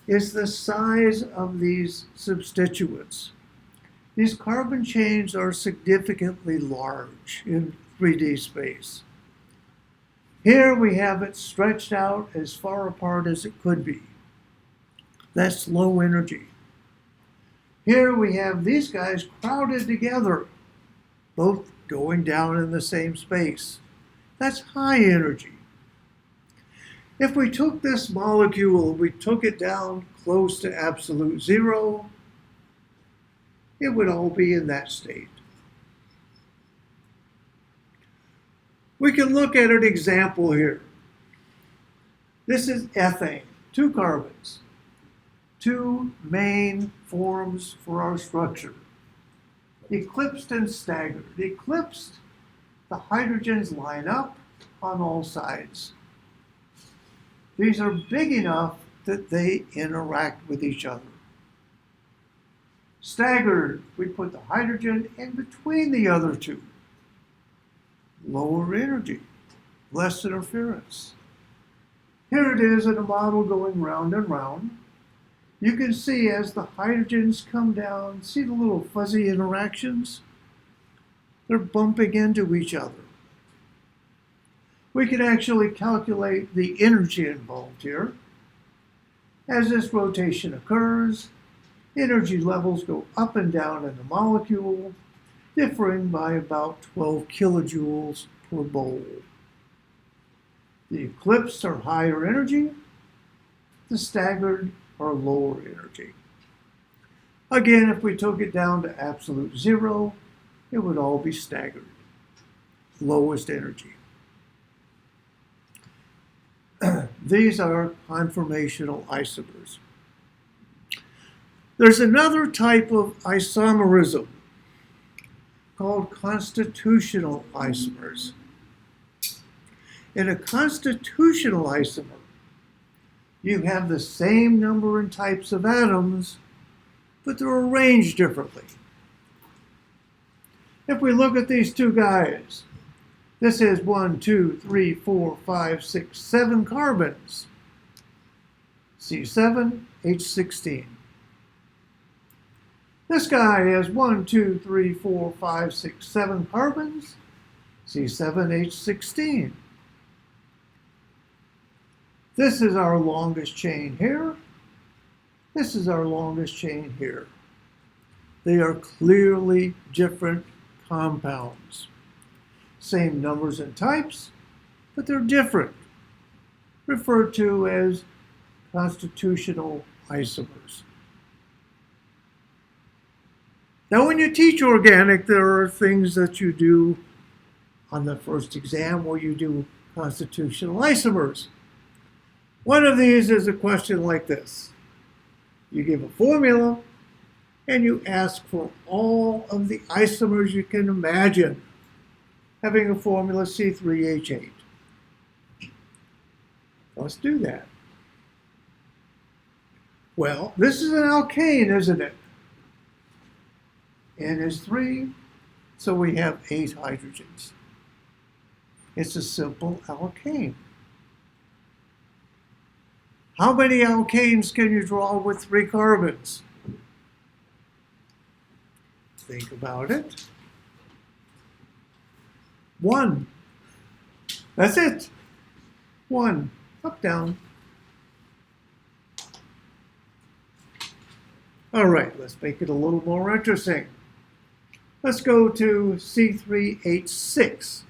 S1: is the size of these substituents. These carbon chains are significantly large in 3D space. Here we have it stretched out as far apart as it could be. That's low energy. Here we have these guys crowded together, both going down in the same space. That's high energy. If we took this molecule, we took it down close to absolute zero, it would all be in that state. We can look at an example here. This is ethane, 2 carbons, 2 main forms for our structure. Eclipsed and staggered. Eclipsed, the hydrogens line up on all sides. These are big enough that they interact with each other. Staggered, we put the hydrogen in between the other 2. Lower energy, less interference. Here it is in a model going round and round. You can see as the hydrogens come down, see the little fuzzy interactions? They're bumping into each other. We can actually calculate the energy involved here. As this rotation occurs, energy levels go up and down in the molecule, differing by about 12 kilojoules per mole. The eclipsed are higher energy, the staggered are lower energy. Again, if we took it down to absolute zero, it would all be staggered, lowest energy. These are conformational isomers. There's another type of isomerism called constitutional isomers. In a constitutional isomer, you have the same number and types of atoms, but they're arranged differently. If we look at these 2 guys, this is 1, 2, 3, 4, 5, 6, 7 carbons. C7, H16. This guy has 1, 2, 3, 4, 5, 6, 7 carbons. C7, H16. This is our longest chain here. This is our longest chain here. They are clearly different compounds. Same numbers and types, but they're different. Referred to as constitutional isomers. Now, when you teach organic, there are things that you do on the first exam where you do constitutional isomers. One of these is a question like this. You give a formula and you ask for all of the isomers you can imagine having a formula C3H8. Let's do that. Well, this is an alkane, isn't it? N is 3, so we have 8 hydrogens. It's a simple alkane. How many alkanes can you draw with 3 carbons? Think about it. 1. That's it. 1. Up, down. All right, let's make it a little more interesting. Let's go to C3H6.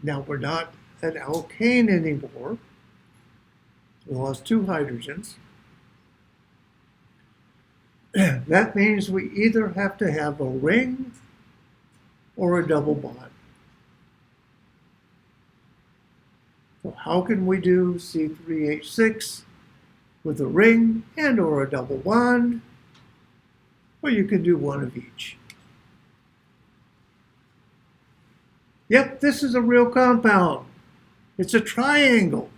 S1: Now we're not an alkane anymore. We lost 2 hydrogens. That means we either have to have a ring or a double bond. So how can we do C3H6 with a ring and or a double bond? Well, you can do one of each. Yep, this is a real compound. It's a triangle.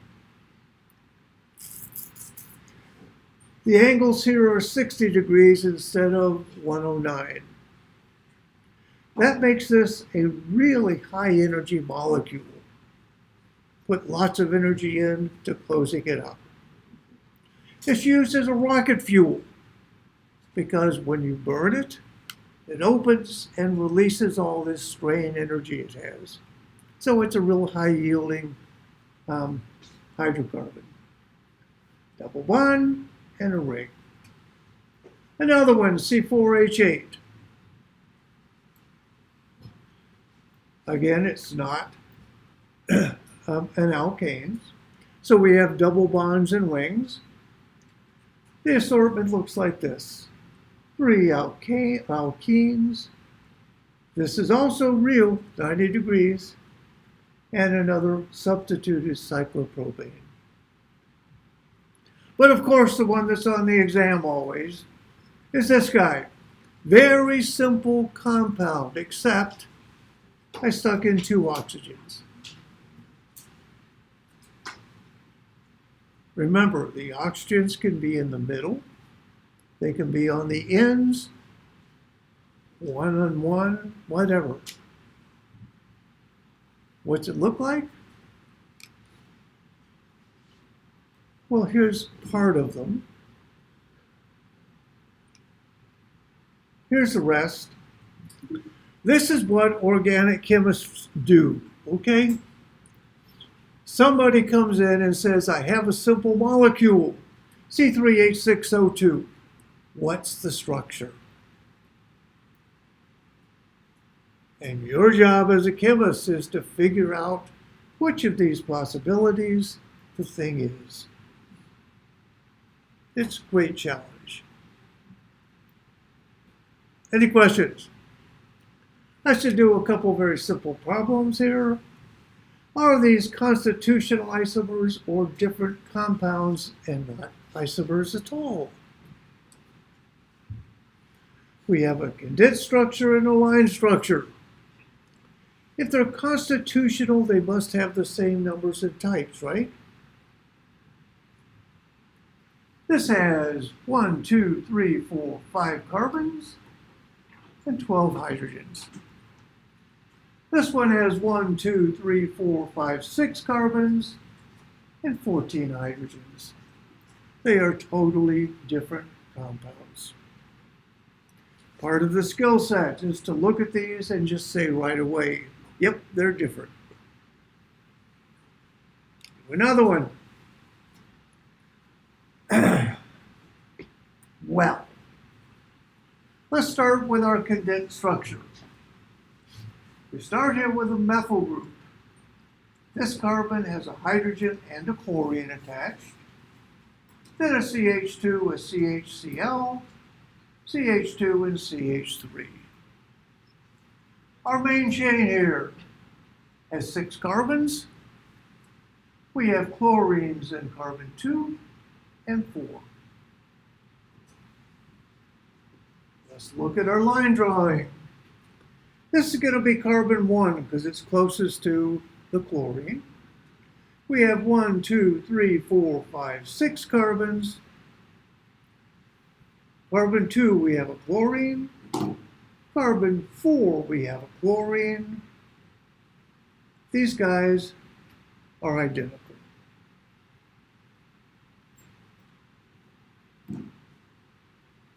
S1: The angles here are 60 degrees instead of 109. That makes this a really high energy molecule. Put lots of energy into closing it up. It's used as a rocket fuel because when you burn it, it opens and releases all this strain energy it has. So it's a real high-yielding hydrocarbon. Double bond and a ring. Another one, C4H8. Again, it's not an alkane. So we have double bonds and rings. The assortment looks like this. 3 alkenes. This is also real, 90 degrees. And another substitute is cyclopropane. But of course, the one that's on the exam always is this guy. Very simple compound, except I stuck in 2 oxygens. Remember, the oxygens can be in the middle. They can be on the ends, 1 on 1, whatever. What's it look like? Well, here's part of them. Here's the rest. This is what organic chemists do, okay? Somebody comes in and says, I have a simple molecule, C3H6O2. What's the structure? And your job as a chemist is to figure out which of these possibilities the thing is. It's a great challenge. Any questions? I should do a couple very simple problems here. Are these constitutional isomers or different compounds and not isomers at all? We have a condensed structure and a line structure. If they're constitutional, they must have the same numbers and types, right? This has 1, 2, 3, 4, 5 carbons and 12 hydrogens. This one has 1, 2, 3, 4, 5, 6 carbons and 14 hydrogens. They are totally different compounds. Part of the skill set is to look at these and just say right away, yep, they're different. Another one. Well, let's start with our condensed structure. We start here with a methyl group. This carbon has a hydrogen and a chlorine attached. Then a CH2, a CHCl, CH2, and CH3. Our main chain here has 6 carbons We have chlorines in carbon 2 and 4. Let's look at our line drawing. This is going to be carbon 1 because it's closest to the chlorine. We have 1, 2, 3, 4, 5, 6 carbons. Carbon 2, we have a chlorine. Carbon 4, we have a chlorine. These guys are identical.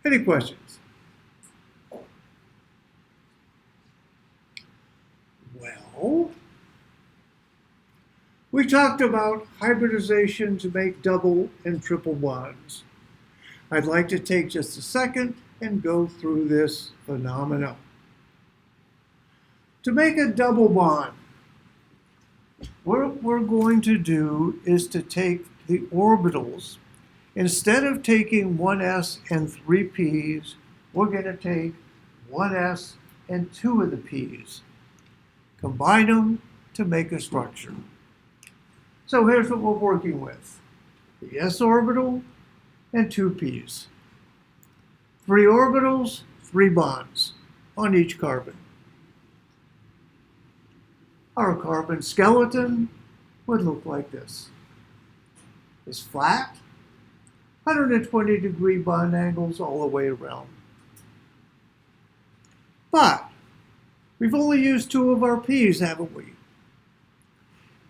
S1: Any questions? Well, we talked about hybridization to make double and triple bonds. I'd like to take just a second and go through this phenomena. To make a double bond, what we're going to do is to take the orbitals. Instead of taking 1s and 3 p's, we're going to take 1s and 2 of the p's. Combine them to make a structure. So here's what we're working with. The s orbital and 2 p's. 3 orbitals, 3 bonds on each carbon. Our carbon skeleton would look like this. It's flat, 120-degree bond angles all the way around. But we've only used 2 of our p's, haven't we?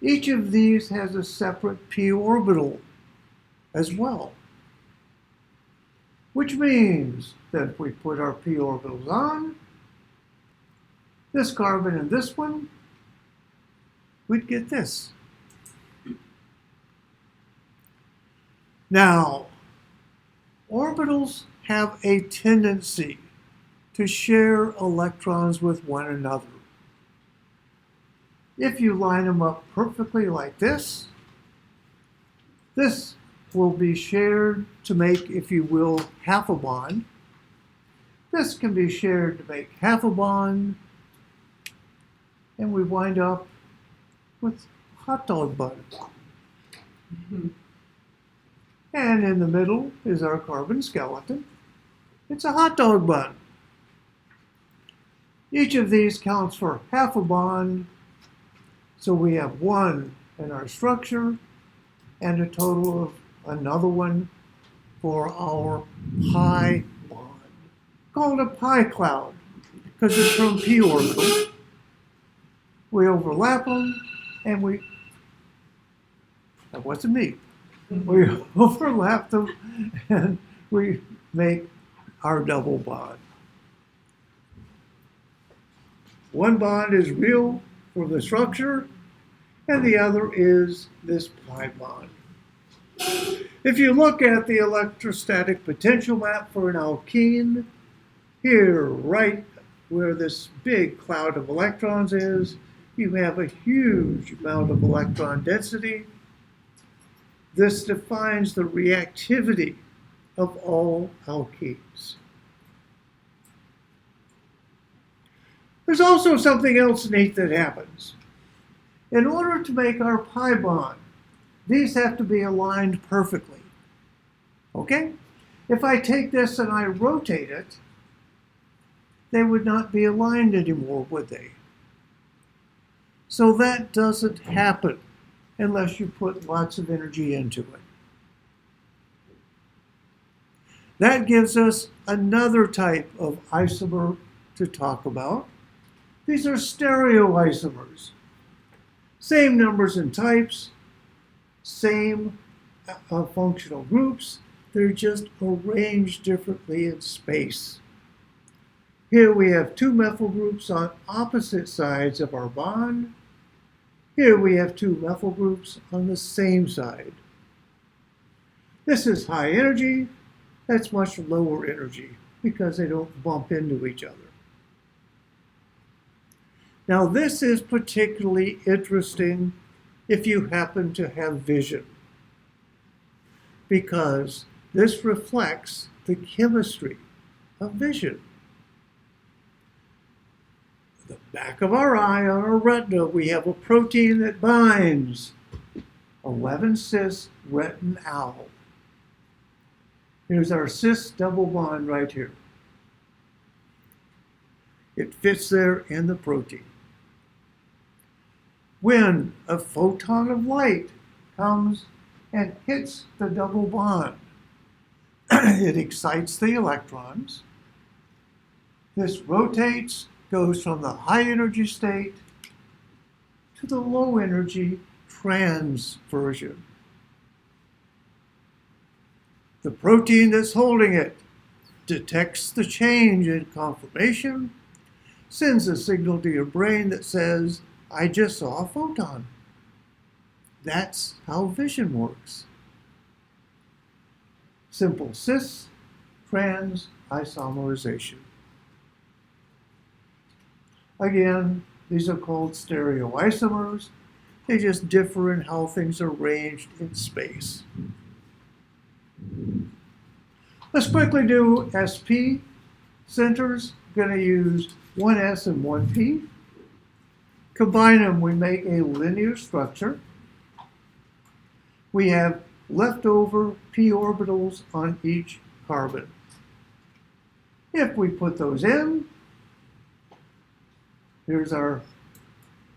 S1: Each of these has a separate p orbital as well. Which means that if we put our p orbitals on, this carbon and this one, we'd get this. Now, orbitals have a tendency to share electrons with one another. If you line them up perfectly like this, this will be shared to make, if you will, half a bond. This can be shared to make half a bond, and we wind up with hot dog buns. And in the middle is our carbon skeleton. It's a hot dog bun. Each of these counts for half a bond, so we have 1 in our structure and a total of another one for our pi bond, called a pi cloud because it's from p orbital. We overlap them and that wasn't me. We overlap them and we make our double bond. One bond is real for the structure, and the other is this pi bond. If you look at the electrostatic potential map for an alkene, here, right where this big cloud of electrons is, you have a huge amount of electron density. This defines the reactivity of all alkenes. There's also something else neat that happens. In order to make our pi bond, these have to be aligned perfectly. Okay? If I take this and I rotate it, they would not be aligned anymore, would they? So that doesn't happen unless you put lots of energy into it. That gives us another type of isomer to talk about. These are stereoisomers. Same numbers and types, same functional groups, they're just arranged differently in space. Here we have 2 methyl groups on opposite sides of our bond. Here we have 2 methyl groups on the same side. This is high energy, that's much lower energy because they don't bump into each other. Now this is particularly interesting if you happen to have vision, because this reflects the chemistry of vision. The back of our eye, on our retina, we have a protein that binds 11 cis retin al. Here's our cis double bond right here. It fits there in the protein. When a photon of light comes and hits the double bond, it excites the electrons. This rotates, goes from the high energy state to the low energy trans version. The protein that's holding it detects the change in conformation, sends a signal to your brain that says, I just saw a photon. That's how vision works. Simple cis-trans isomerization. Again, these are called stereoisomers. They just differ in how things are arranged in space. Let's quickly do SP centers. I'm going to use 1s and 1p. Combine them, we make a linear structure. We have leftover p orbitals on each carbon. If we put those in, here's our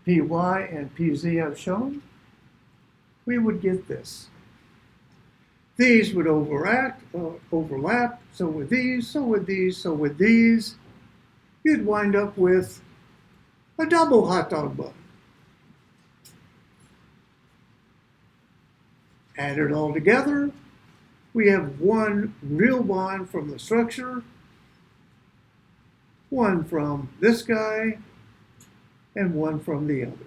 S1: py and pz I've shown, we would get this. These would overlap, so with these, so with these, so with these, you'd wind up with a double hot dog bun. Add it all together, we have one real bond from the structure, one from this guy, and one from the other.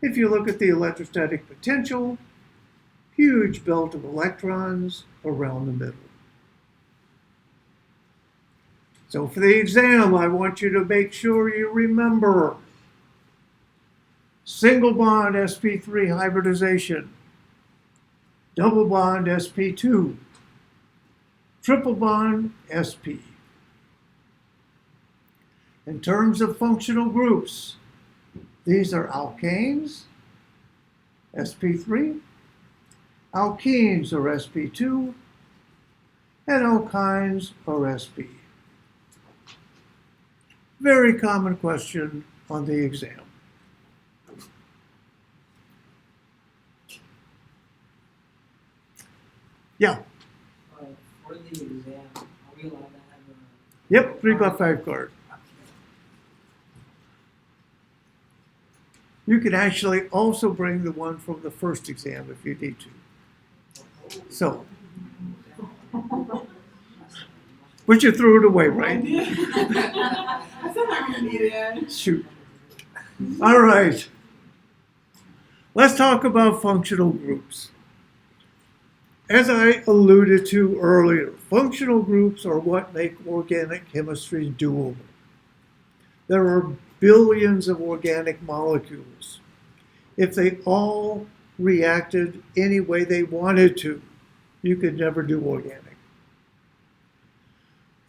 S1: If you look at the electrostatic potential, huge belt of electrons around the middle. So for the exam, I want you to make sure you remember single bond sp3 hybridization, double bond sp2, triple bond sp. In terms of functional groups, these are alkanes, sp3, alkenes are sp2, and alkynes are sp. Very common question on the exam. Yeah.
S2: For the exam, are we allowed to have a...
S1: Yep, 3x5 card. You can actually also bring the one from the first exam if you need to. So, but you threw it away, right?
S3: I said I'm gonna need it.
S1: Shoot. All right. Let's talk about functional groups. As I alluded to earlier, functional groups are what make organic chemistry doable. There are billions of organic molecules. If they all reacted any way they wanted to, you could never do organic.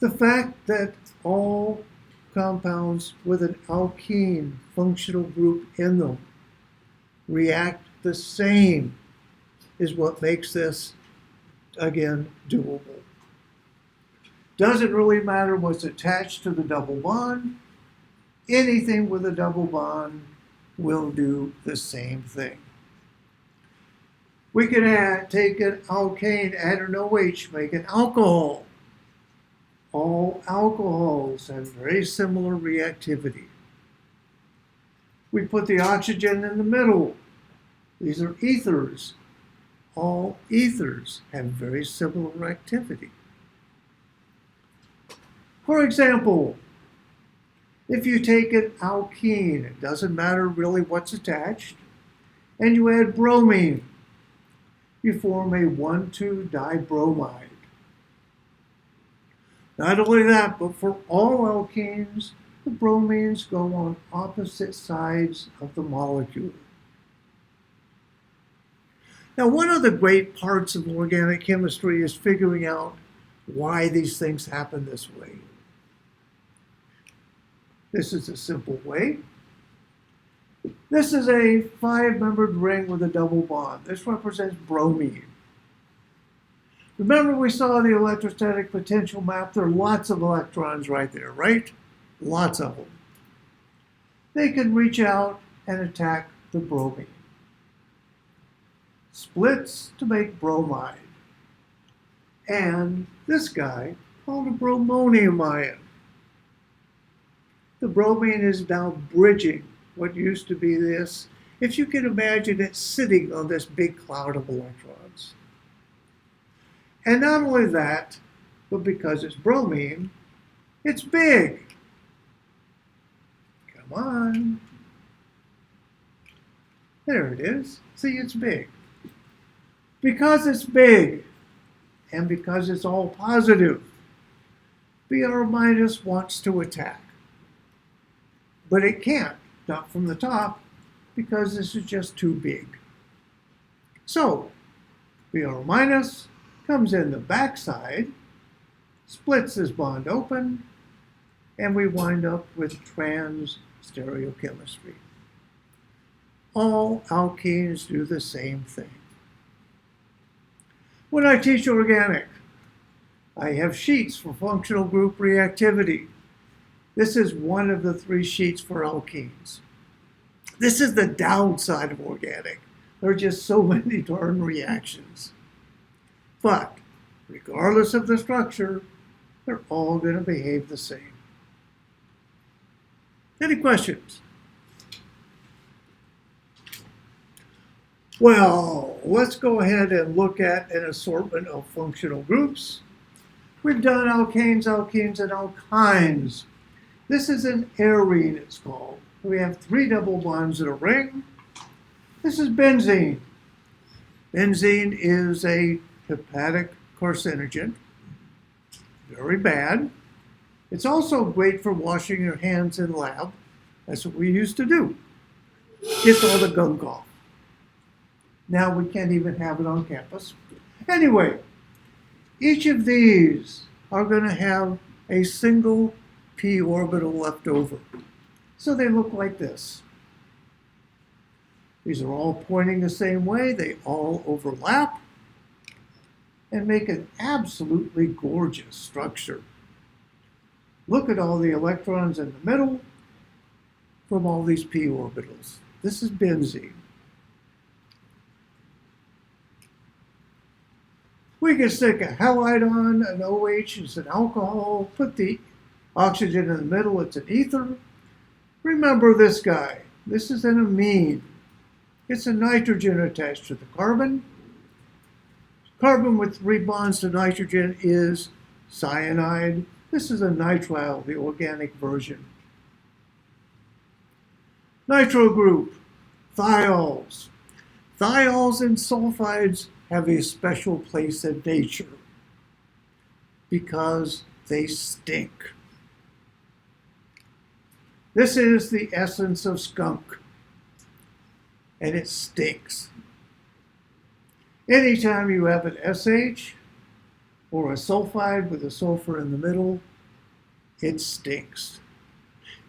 S1: The fact that all compounds with an alkene functional group in them react the same is what makes this, again, doable. Doesn't really matter what's attached to the double bond. Anything with a double bond will do the same thing. We can take an alkane, add an OH, make an alcohol. All alcohols have very similar reactivity. We put the oxygen in the middle. These are ethers. All ethers have very similar activity. For example, if you take an alkene, it doesn't matter really what's attached, and you add bromine, you form a 1,2-dibromide. Not only that, but for all alkenes, the bromines go on opposite sides of the molecule. Now, one of the great parts of organic chemistry is figuring out why these things happen this way. This is a simple way. This is a 5-membered ring with a double bond. This represents bromine. Remember we saw the electrostatic potential map? There are lots of electrons right there, right? Lots of them. They can reach out and attack the bromine. Splits to make bromide. And this guy, called a bromonium ion. The bromine is now bridging what used to be this. If you can imagine it sitting on this big cloud of electrons. And not only that, but because it's bromine, it's big. Come on. There it is. See, it's big. Because it's big, and because it's all positive, Br minus wants to attack. But it can't, not from the top, because this is just too big. So, Br minus comes in the backside, splits this bond open, and we wind up with trans stereochemistry. All alkenes do the same thing. When I teach organic, I have sheets for functional group reactivity. This is one of the 3 sheets for alkenes. This is the downside of organic. There are just so many darn reactions. But regardless of the structure, they're all going to behave the same. Any questions? Well, let's go ahead and look at an assortment of functional groups. We've done alkanes, alkenes, and alkynes. This is an arene, it's called. We have 3 double bonds in a ring. This is benzene. Benzene is a hepatic carcinogen. Very bad. It's also great for washing your hands in lab. That's what we used to do. Gets all the gunk off. Now we can't even have it on campus. Anyway, each of these are going to have a single p orbital left over. So they look like this. These are all pointing the same way. They all overlap and make an absolutely gorgeous structure. Look at all the electrons in the middle from all these p orbitals. This is benzene. We can stick a halide on, an OH, it's an alcohol, put the oxygen in the middle, it's an ether. Remember this guy. This is an amine. It's a nitrogen attached to the carbon. Carbon with 3 bonds to nitrogen is cyanide. This is a nitrile, the organic version. Nitro group, thiols. Thiols and sulfides have a special place in nature because they stink. This is the essence of skunk, and it stinks. Anytime you have an SH or a sulfide with a sulfur in the middle, it stinks.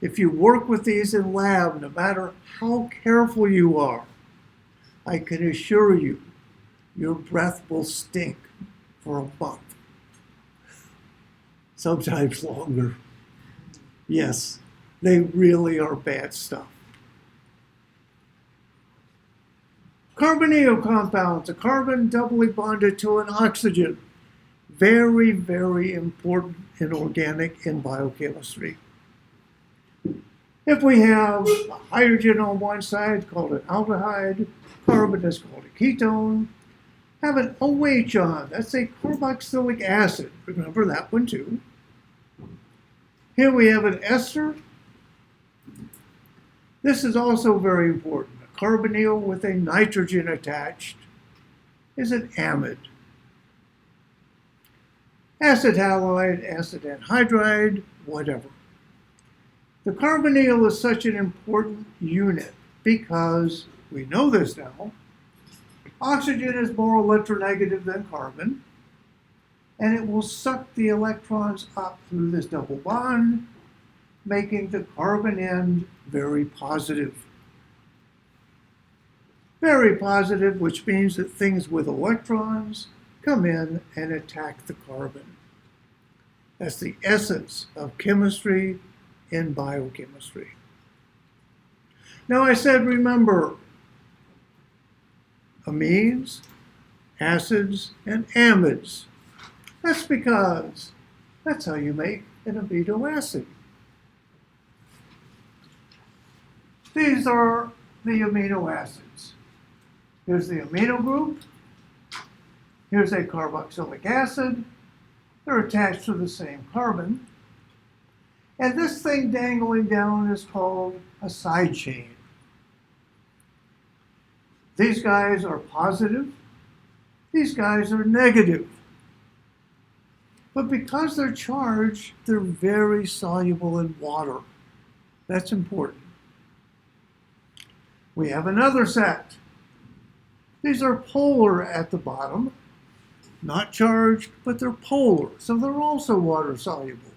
S1: If you work with these in lab, no matter how careful you are, I can assure you, your breath will stink for a month. Sometimes longer. Yes, they really are bad stuff. Carbonyl compounds, a carbon doubly bonded to an oxygen. Very, very important in organic and biochemistry. If we have a hydrogen on one side called an aldehyde, carbon is called a ketone, have an OH on, that's a carboxylic acid. Remember that one too. Here we have an ester. This is also very important. A carbonyl with a nitrogen attached is an amide. Acid halide, acid anhydride, whatever. The carbonyl is such an important unit because, we know this now, oxygen is more electronegative than carbon, and it will suck the electrons up through this double bond, making the carbon end very positive. Very positive, which means that things with electrons come in and attack the carbon. That's the essence of chemistry in biochemistry. Now I said, remember, amines, acids, and amides. That's because that's how you make an amino acid. These are the amino acids. Here's the amino group. Here's a carboxylic acid. They're attached to the same carbon. And this thing dangling down is called a side chain. These guys are positive. These guys are negative. But because they're charged, they're very soluble in water. That's important. We have another set. These are polar at the bottom. Not charged, but they're polar, so they're also water soluble.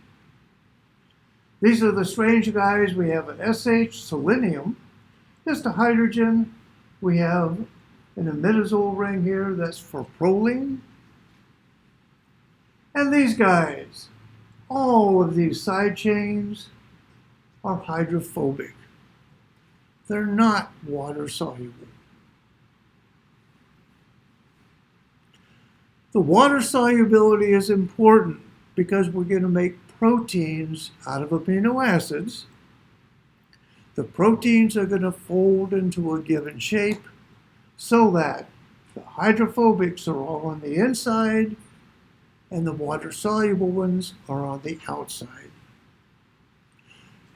S1: These are the strange guys. We have an SH, selenium, just a hydrogen. We have an imidazole ring here, that's for proline. And these guys, all of these side chains are hydrophobic. They're not water soluble. The water solubility is important because we're going to make proteins out of amino acids. The proteins are going to fold into a given shape so that the hydrophobics are all on the inside and the water-soluble ones are on the outside.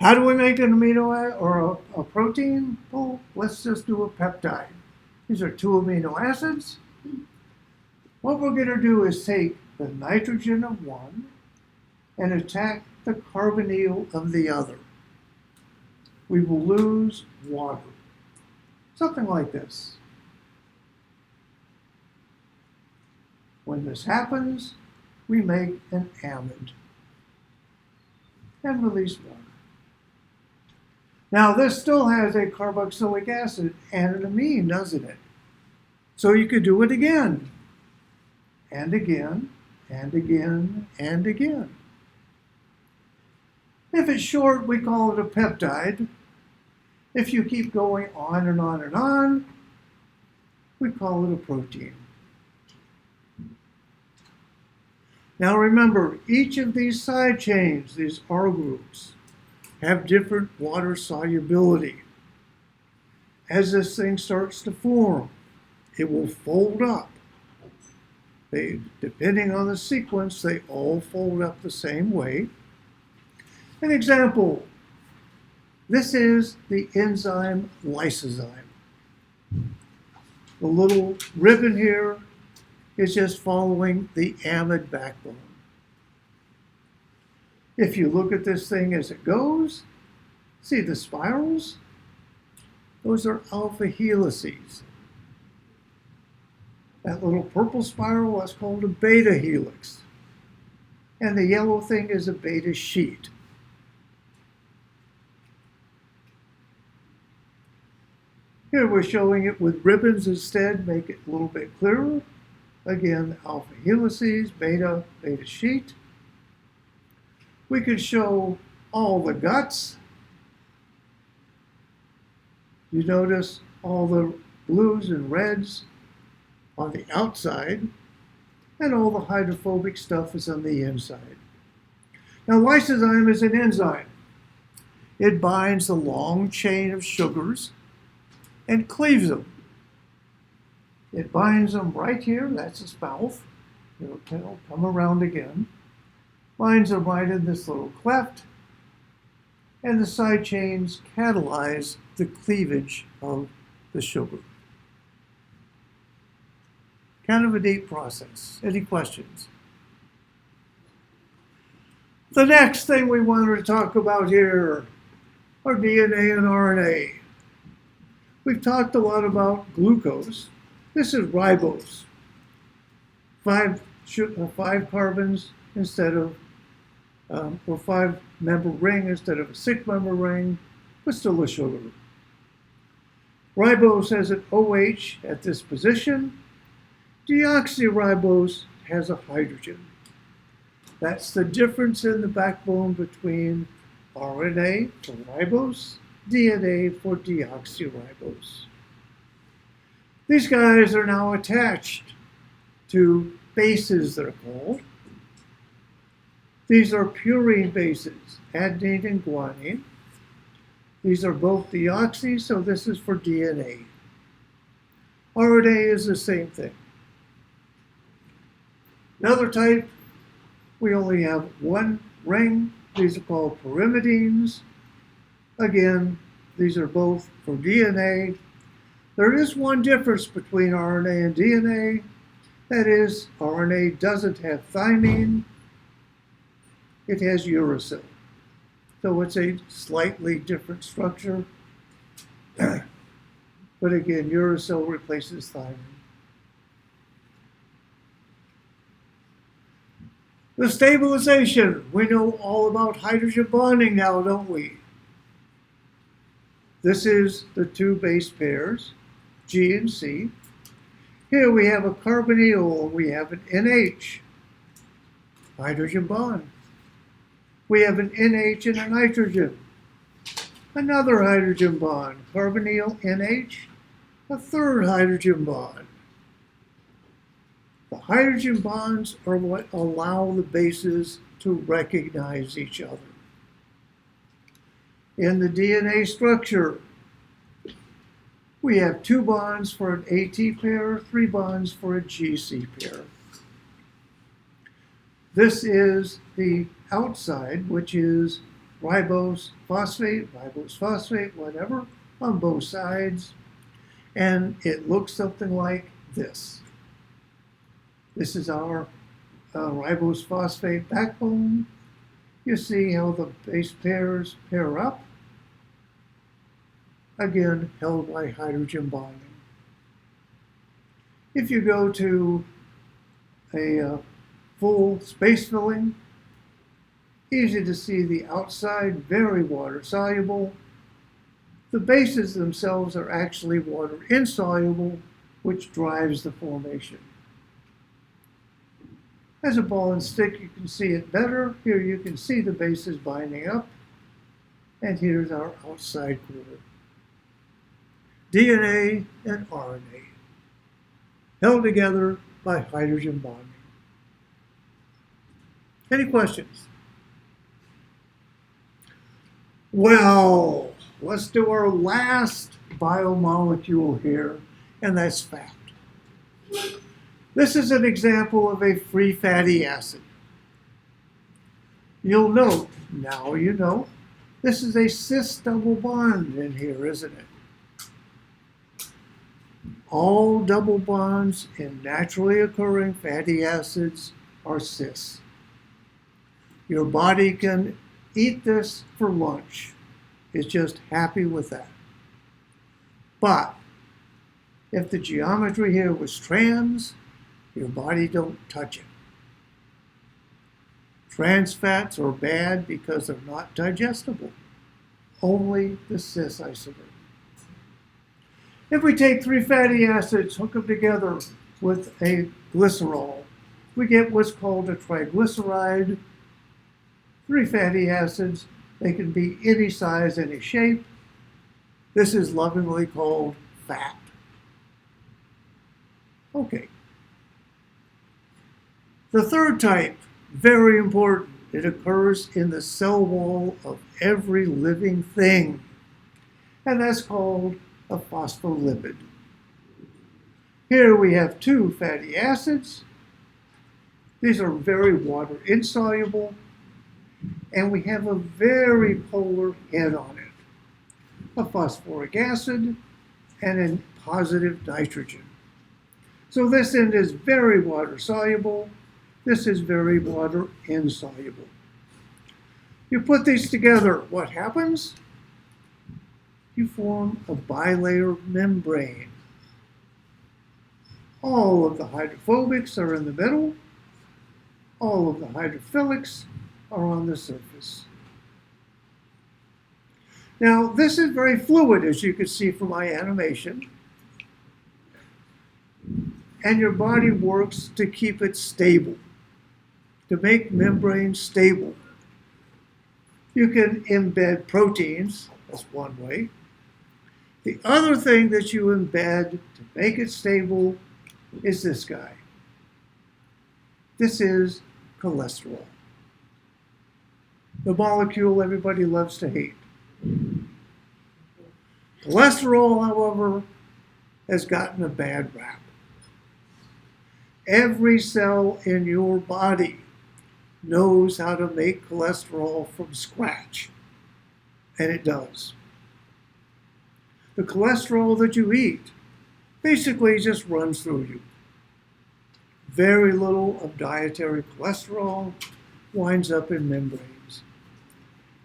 S1: How do we make an amino acid or a protein? Well, let's just do a peptide. These are two amino acids. What we're going to do is take the nitrogen of one and attack the carbonyl of the other. We will lose water. Something like this. When this happens, we make an amide and release water. Now, this still has a carboxylic acid and an amine, doesn't it? So you could do it again, and again, and again, and again. If it's short, we call it a peptide. If you keep going on and on and on, we call it a protein. Now remember, each of these side chains, these R groups, have different water solubility. As this thing starts to form, it will fold up. Depending on the sequence, they all fold up the same way. An example, this is the enzyme lysozyme. The little ribbon here is just following the amide backbone. If you look at this thing as it goes, see the spirals? Those are alpha helices. That little purple spiral is called a beta helix. And the yellow thing is a beta sheet. Here we're showing it with ribbons instead, make it a little bit clearer. Again, alpha helices, beta sheet. We could show all the guts. You notice all the blues and reds on the outside, and all the hydrophobic stuff is on the inside. Now, lysozyme is an enzyme. It binds a long chain of sugars and cleaves them. It binds them right here, that's a spout. It'll come around again. Binds them right in this little cleft, and the side chains catalyze the cleavage of the sugar. Kind of a neat process. Any questions? The next thing we wanted to talk about here are DNA and RNA. We've talked a lot about glucose. This is ribose. Five carbons instead of, or 5-member ring instead of a 6-member ring, but still a sugar. Ribose has an OH at this position. Deoxyribose has a hydrogen. That's the difference in the backbone between RNA for ribose, DNA for deoxyribose. These guys are now attached to bases, they're called. These are purine bases, adenine and guanine. These are both deoxy, so this is for DNA. RNA is the same thing. Another type, we only have one ring. These are called pyrimidines. Again, these are both for DNA. There is one difference between RNA and DNA. That is, RNA doesn't have thymine. It has uracil. So it's a slightly different structure. But again, uracil replaces thymine. The stabilization. We know all about hydrogen bonding now, don't we? This is the two base pairs, G and C. Here we have a carbonyl, we have an NH, hydrogen bond. We have an NH and a nitrogen. Another hydrogen bond, carbonyl NH, a third hydrogen bond. The hydrogen bonds are what allow the bases to recognize each other. In the DNA structure, we have 2 bonds for an AT pair, 3 bonds for a GC pair. This is the outside, which is ribose phosphate, whatever, on both sides. And it looks something like this. This is our ribose phosphate backbone. You see how the base pairs pair up. Again, held by hydrogen bonding. If you go to a full space filling, easy to see the outside, very water soluble. The bases themselves are actually water insoluble, which drives the formation. As a ball and stick, you can see it better. Here you can see the bases binding up. And here's our outside core. DNA and RNA, held together by hydrogen bonding. Any questions? Well, let's do our last biomolecule here, and that's fat. This is an example of a free fatty acid. You'll note, now you know, this is a cis double bond in here, isn't it? All double bonds in naturally occurring fatty acids are cis. Your body can eat this for lunch. It's just happy with that. But if the geometry here was trans, your body don't touch it. Trans fats are bad because they're not digestible. Only the cis isomer. If we take 3 fatty acids, hook them together with a glycerol, we get what's called a triglyceride. 3 fatty acids, they can be any size, any shape. This is lovingly called fat. Okay. The third type, very important. It occurs in the cell wall of every living thing. And that's called a phospholipid. Here we have 2 fatty acids. These are very water insoluble. And we have a very polar head on it. A phosphoric acid and a positive nitrogen. So this end is very water soluble. This is very water insoluble. You put these together, what happens? You form a bilayer membrane. All of the hydrophobics are in the middle. All of the hydrophilics are on the surface. Now, this is very fluid, as you can see from my animation. And your body works to keep it stable, to make membranes stable. You can embed proteins, that's one way. The other thing that you embed to make it stable is this guy. This is cholesterol, the molecule everybody loves to hate. Cholesterol, however, has gotten a bad rap. Every cell in your body knows how to make cholesterol from scratch, and it does. The cholesterol that you eat basically just runs through you. Very little of dietary cholesterol winds up in membranes.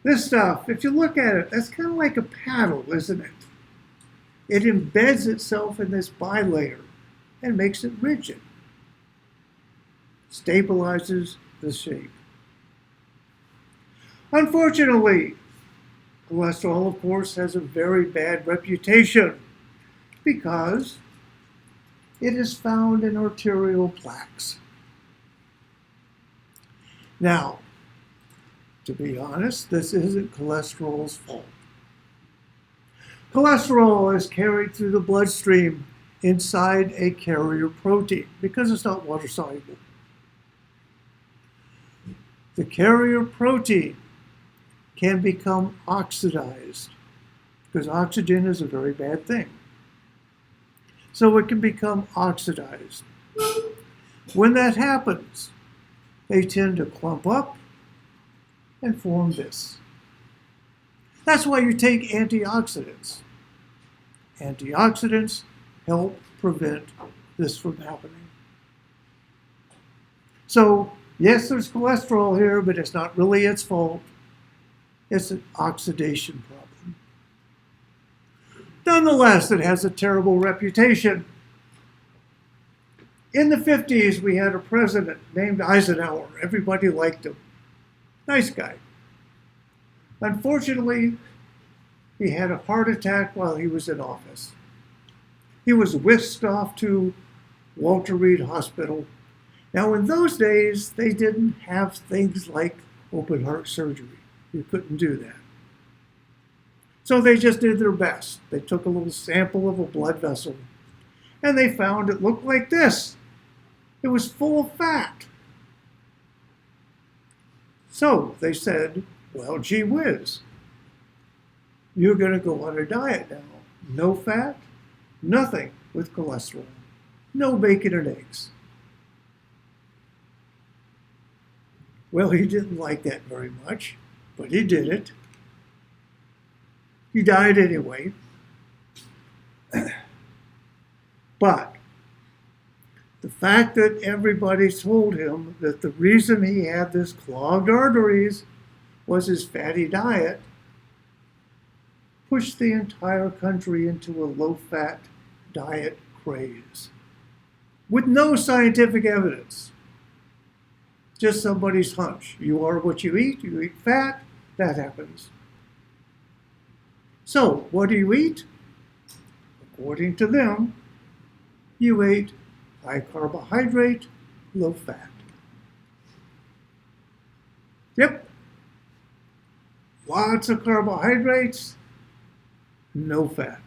S1: This stuff, if you look at it, that's kind of like a paddle, isn't it? It embeds itself in this bilayer and makes it rigid. Stabilizes the shape. Unfortunately, cholesterol, of course, has a very bad reputation because it is found in arterial plaques. Now, to be honest, this isn't cholesterol's fault. Cholesterol is carried through the bloodstream inside a carrier protein because it's not water soluble. The carrier protein can become oxidized because oxygen is a very bad thing. So it can become oxidized. When that happens, they tend to clump up and form this. That's why you take antioxidants. Antioxidants help prevent this from happening. So, yes, there's cholesterol here, but it's not really its fault. It's an oxidation problem. Nonetheless, it has a terrible reputation. In the 50s, we had a president named Eisenhower. Everybody liked him. Nice guy. Unfortunately, he had a heart attack while he was in office. He was whisked off to Walter Reed Hospital. Now, in those days, they didn't have things like open heart surgery. You couldn't do that. So they just did their best. They took a little sample of a blood vessel, and they found it looked like this. It was full of fat. So they said, well, gee whiz, you're going to go on a diet now. No fat, nothing with cholesterol, no bacon and eggs. Well, he didn't like that very much, but he did it. He died anyway. But the fact that everybody told him that the reason he had this clogged arteries was his fatty diet pushed the entire country into a low-fat diet craze with no scientific evidence. Just somebody's hunch. You are what you eat fat, that happens. So, what do you eat? According to them, you ate high carbohydrate, low fat. Yep. Lots of carbohydrates, no fat.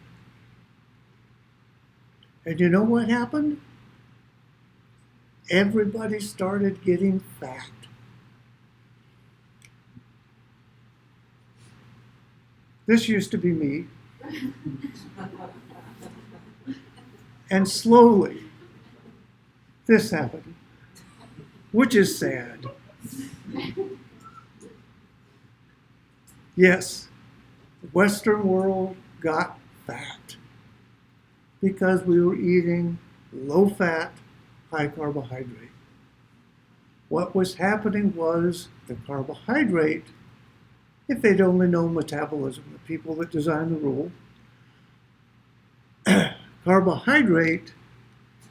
S1: And you know what happened? Everybody started getting fat. This used to be me. And slowly, this happened, which is sad. Yes, the Western world got fat because we were eating low-fat, high carbohydrate. What was happening was the carbohydrate, if they'd only known metabolism, the people that designed the rule, carbohydrate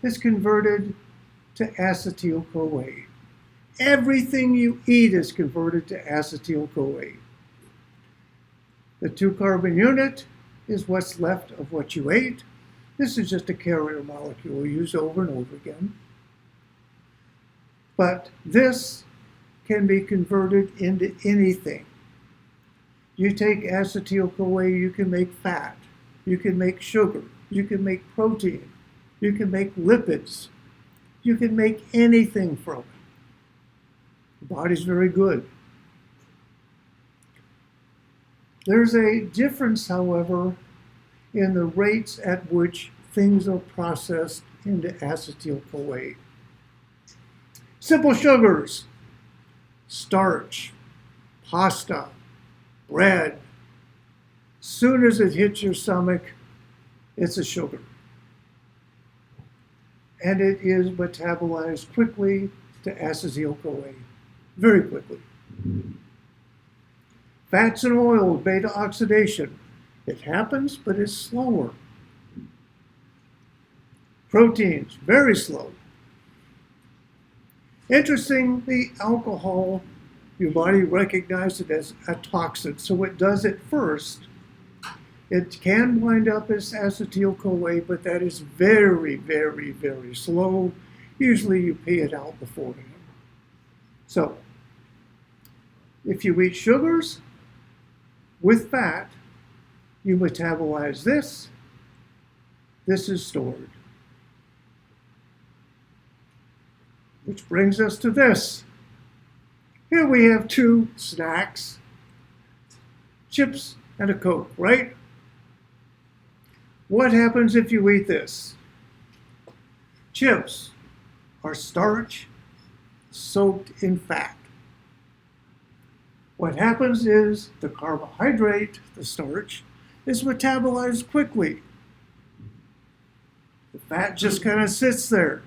S1: is converted to acetyl-CoA. Everything you eat is converted to acetyl-CoA. The 2-carbon unit is what's left of what you ate. This is just a carrier molecule used over and over again. But this can be converted into anything. You take acetyl-CoA, you can make fat, you can make sugar, you can make protein, you can make lipids, you can make anything from it. The body's very good. There's a difference, however, in the rates at which things are processed into acetyl-CoA. Simple sugars, starch, pasta, bread. Soon as it hits your stomach, it's a sugar. And it is metabolized quickly to acetyl-CoA, very quickly. Fats and oils, beta oxidation. It happens, but it's slower. Proteins, very slow. Interestingly, alcohol, your body recognizes it as a toxin, so it does it first. It can wind up as acetyl-CoA, but that is very, very, very slow. Usually you pee it out beforehand. So, if you eat sugars with fat, you metabolize this. This is stored. Which brings us to this. Here we have 2 snacks, chips and a Coke, right? What happens if you eat this? Chips are starch soaked in fat. What happens is the carbohydrate, the starch, is metabolized quickly. The fat just kind of sits there.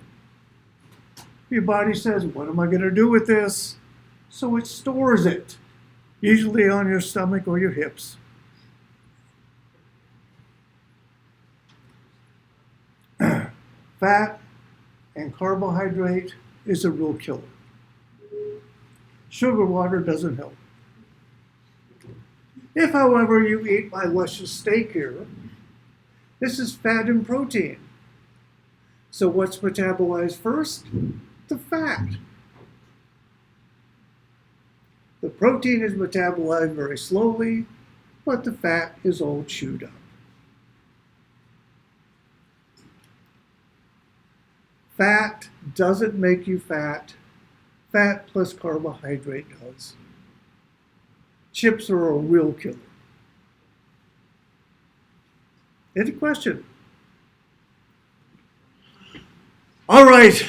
S1: Your body says, what am I going to do with this? So it stores it, usually on your stomach or your hips. Fat and carbohydrate is a real killer. Sugar water doesn't help. If, however, you eat my luscious steak here, this is fat and protein. So what's metabolized first? The fat. The protein is metabolized very slowly, but the fat is all chewed up. Fat doesn't make you fat. Fat plus carbohydrate does. Chips are a real killer. Any question? All right,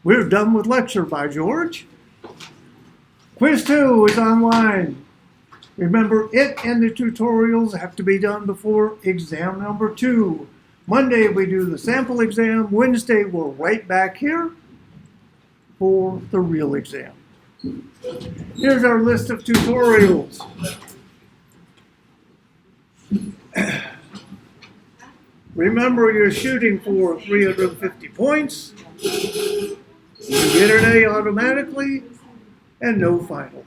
S1: we're done with lecture by George. Quiz 2 is online. Remember, it and the tutorials have to be done before exam number 2. Monday we do the sample exam. Wednesday we're right back here for the real exam. Here's our list of tutorials. Remember, you're shooting for 350 points. You get an A automatically, and no final.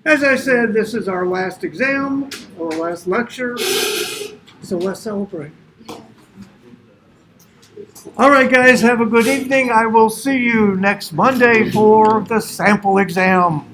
S1: As I said, this is our last exam, or last lecture, so let's celebrate. All right, guys, have a good evening. I will see you next Monday for the sample exam.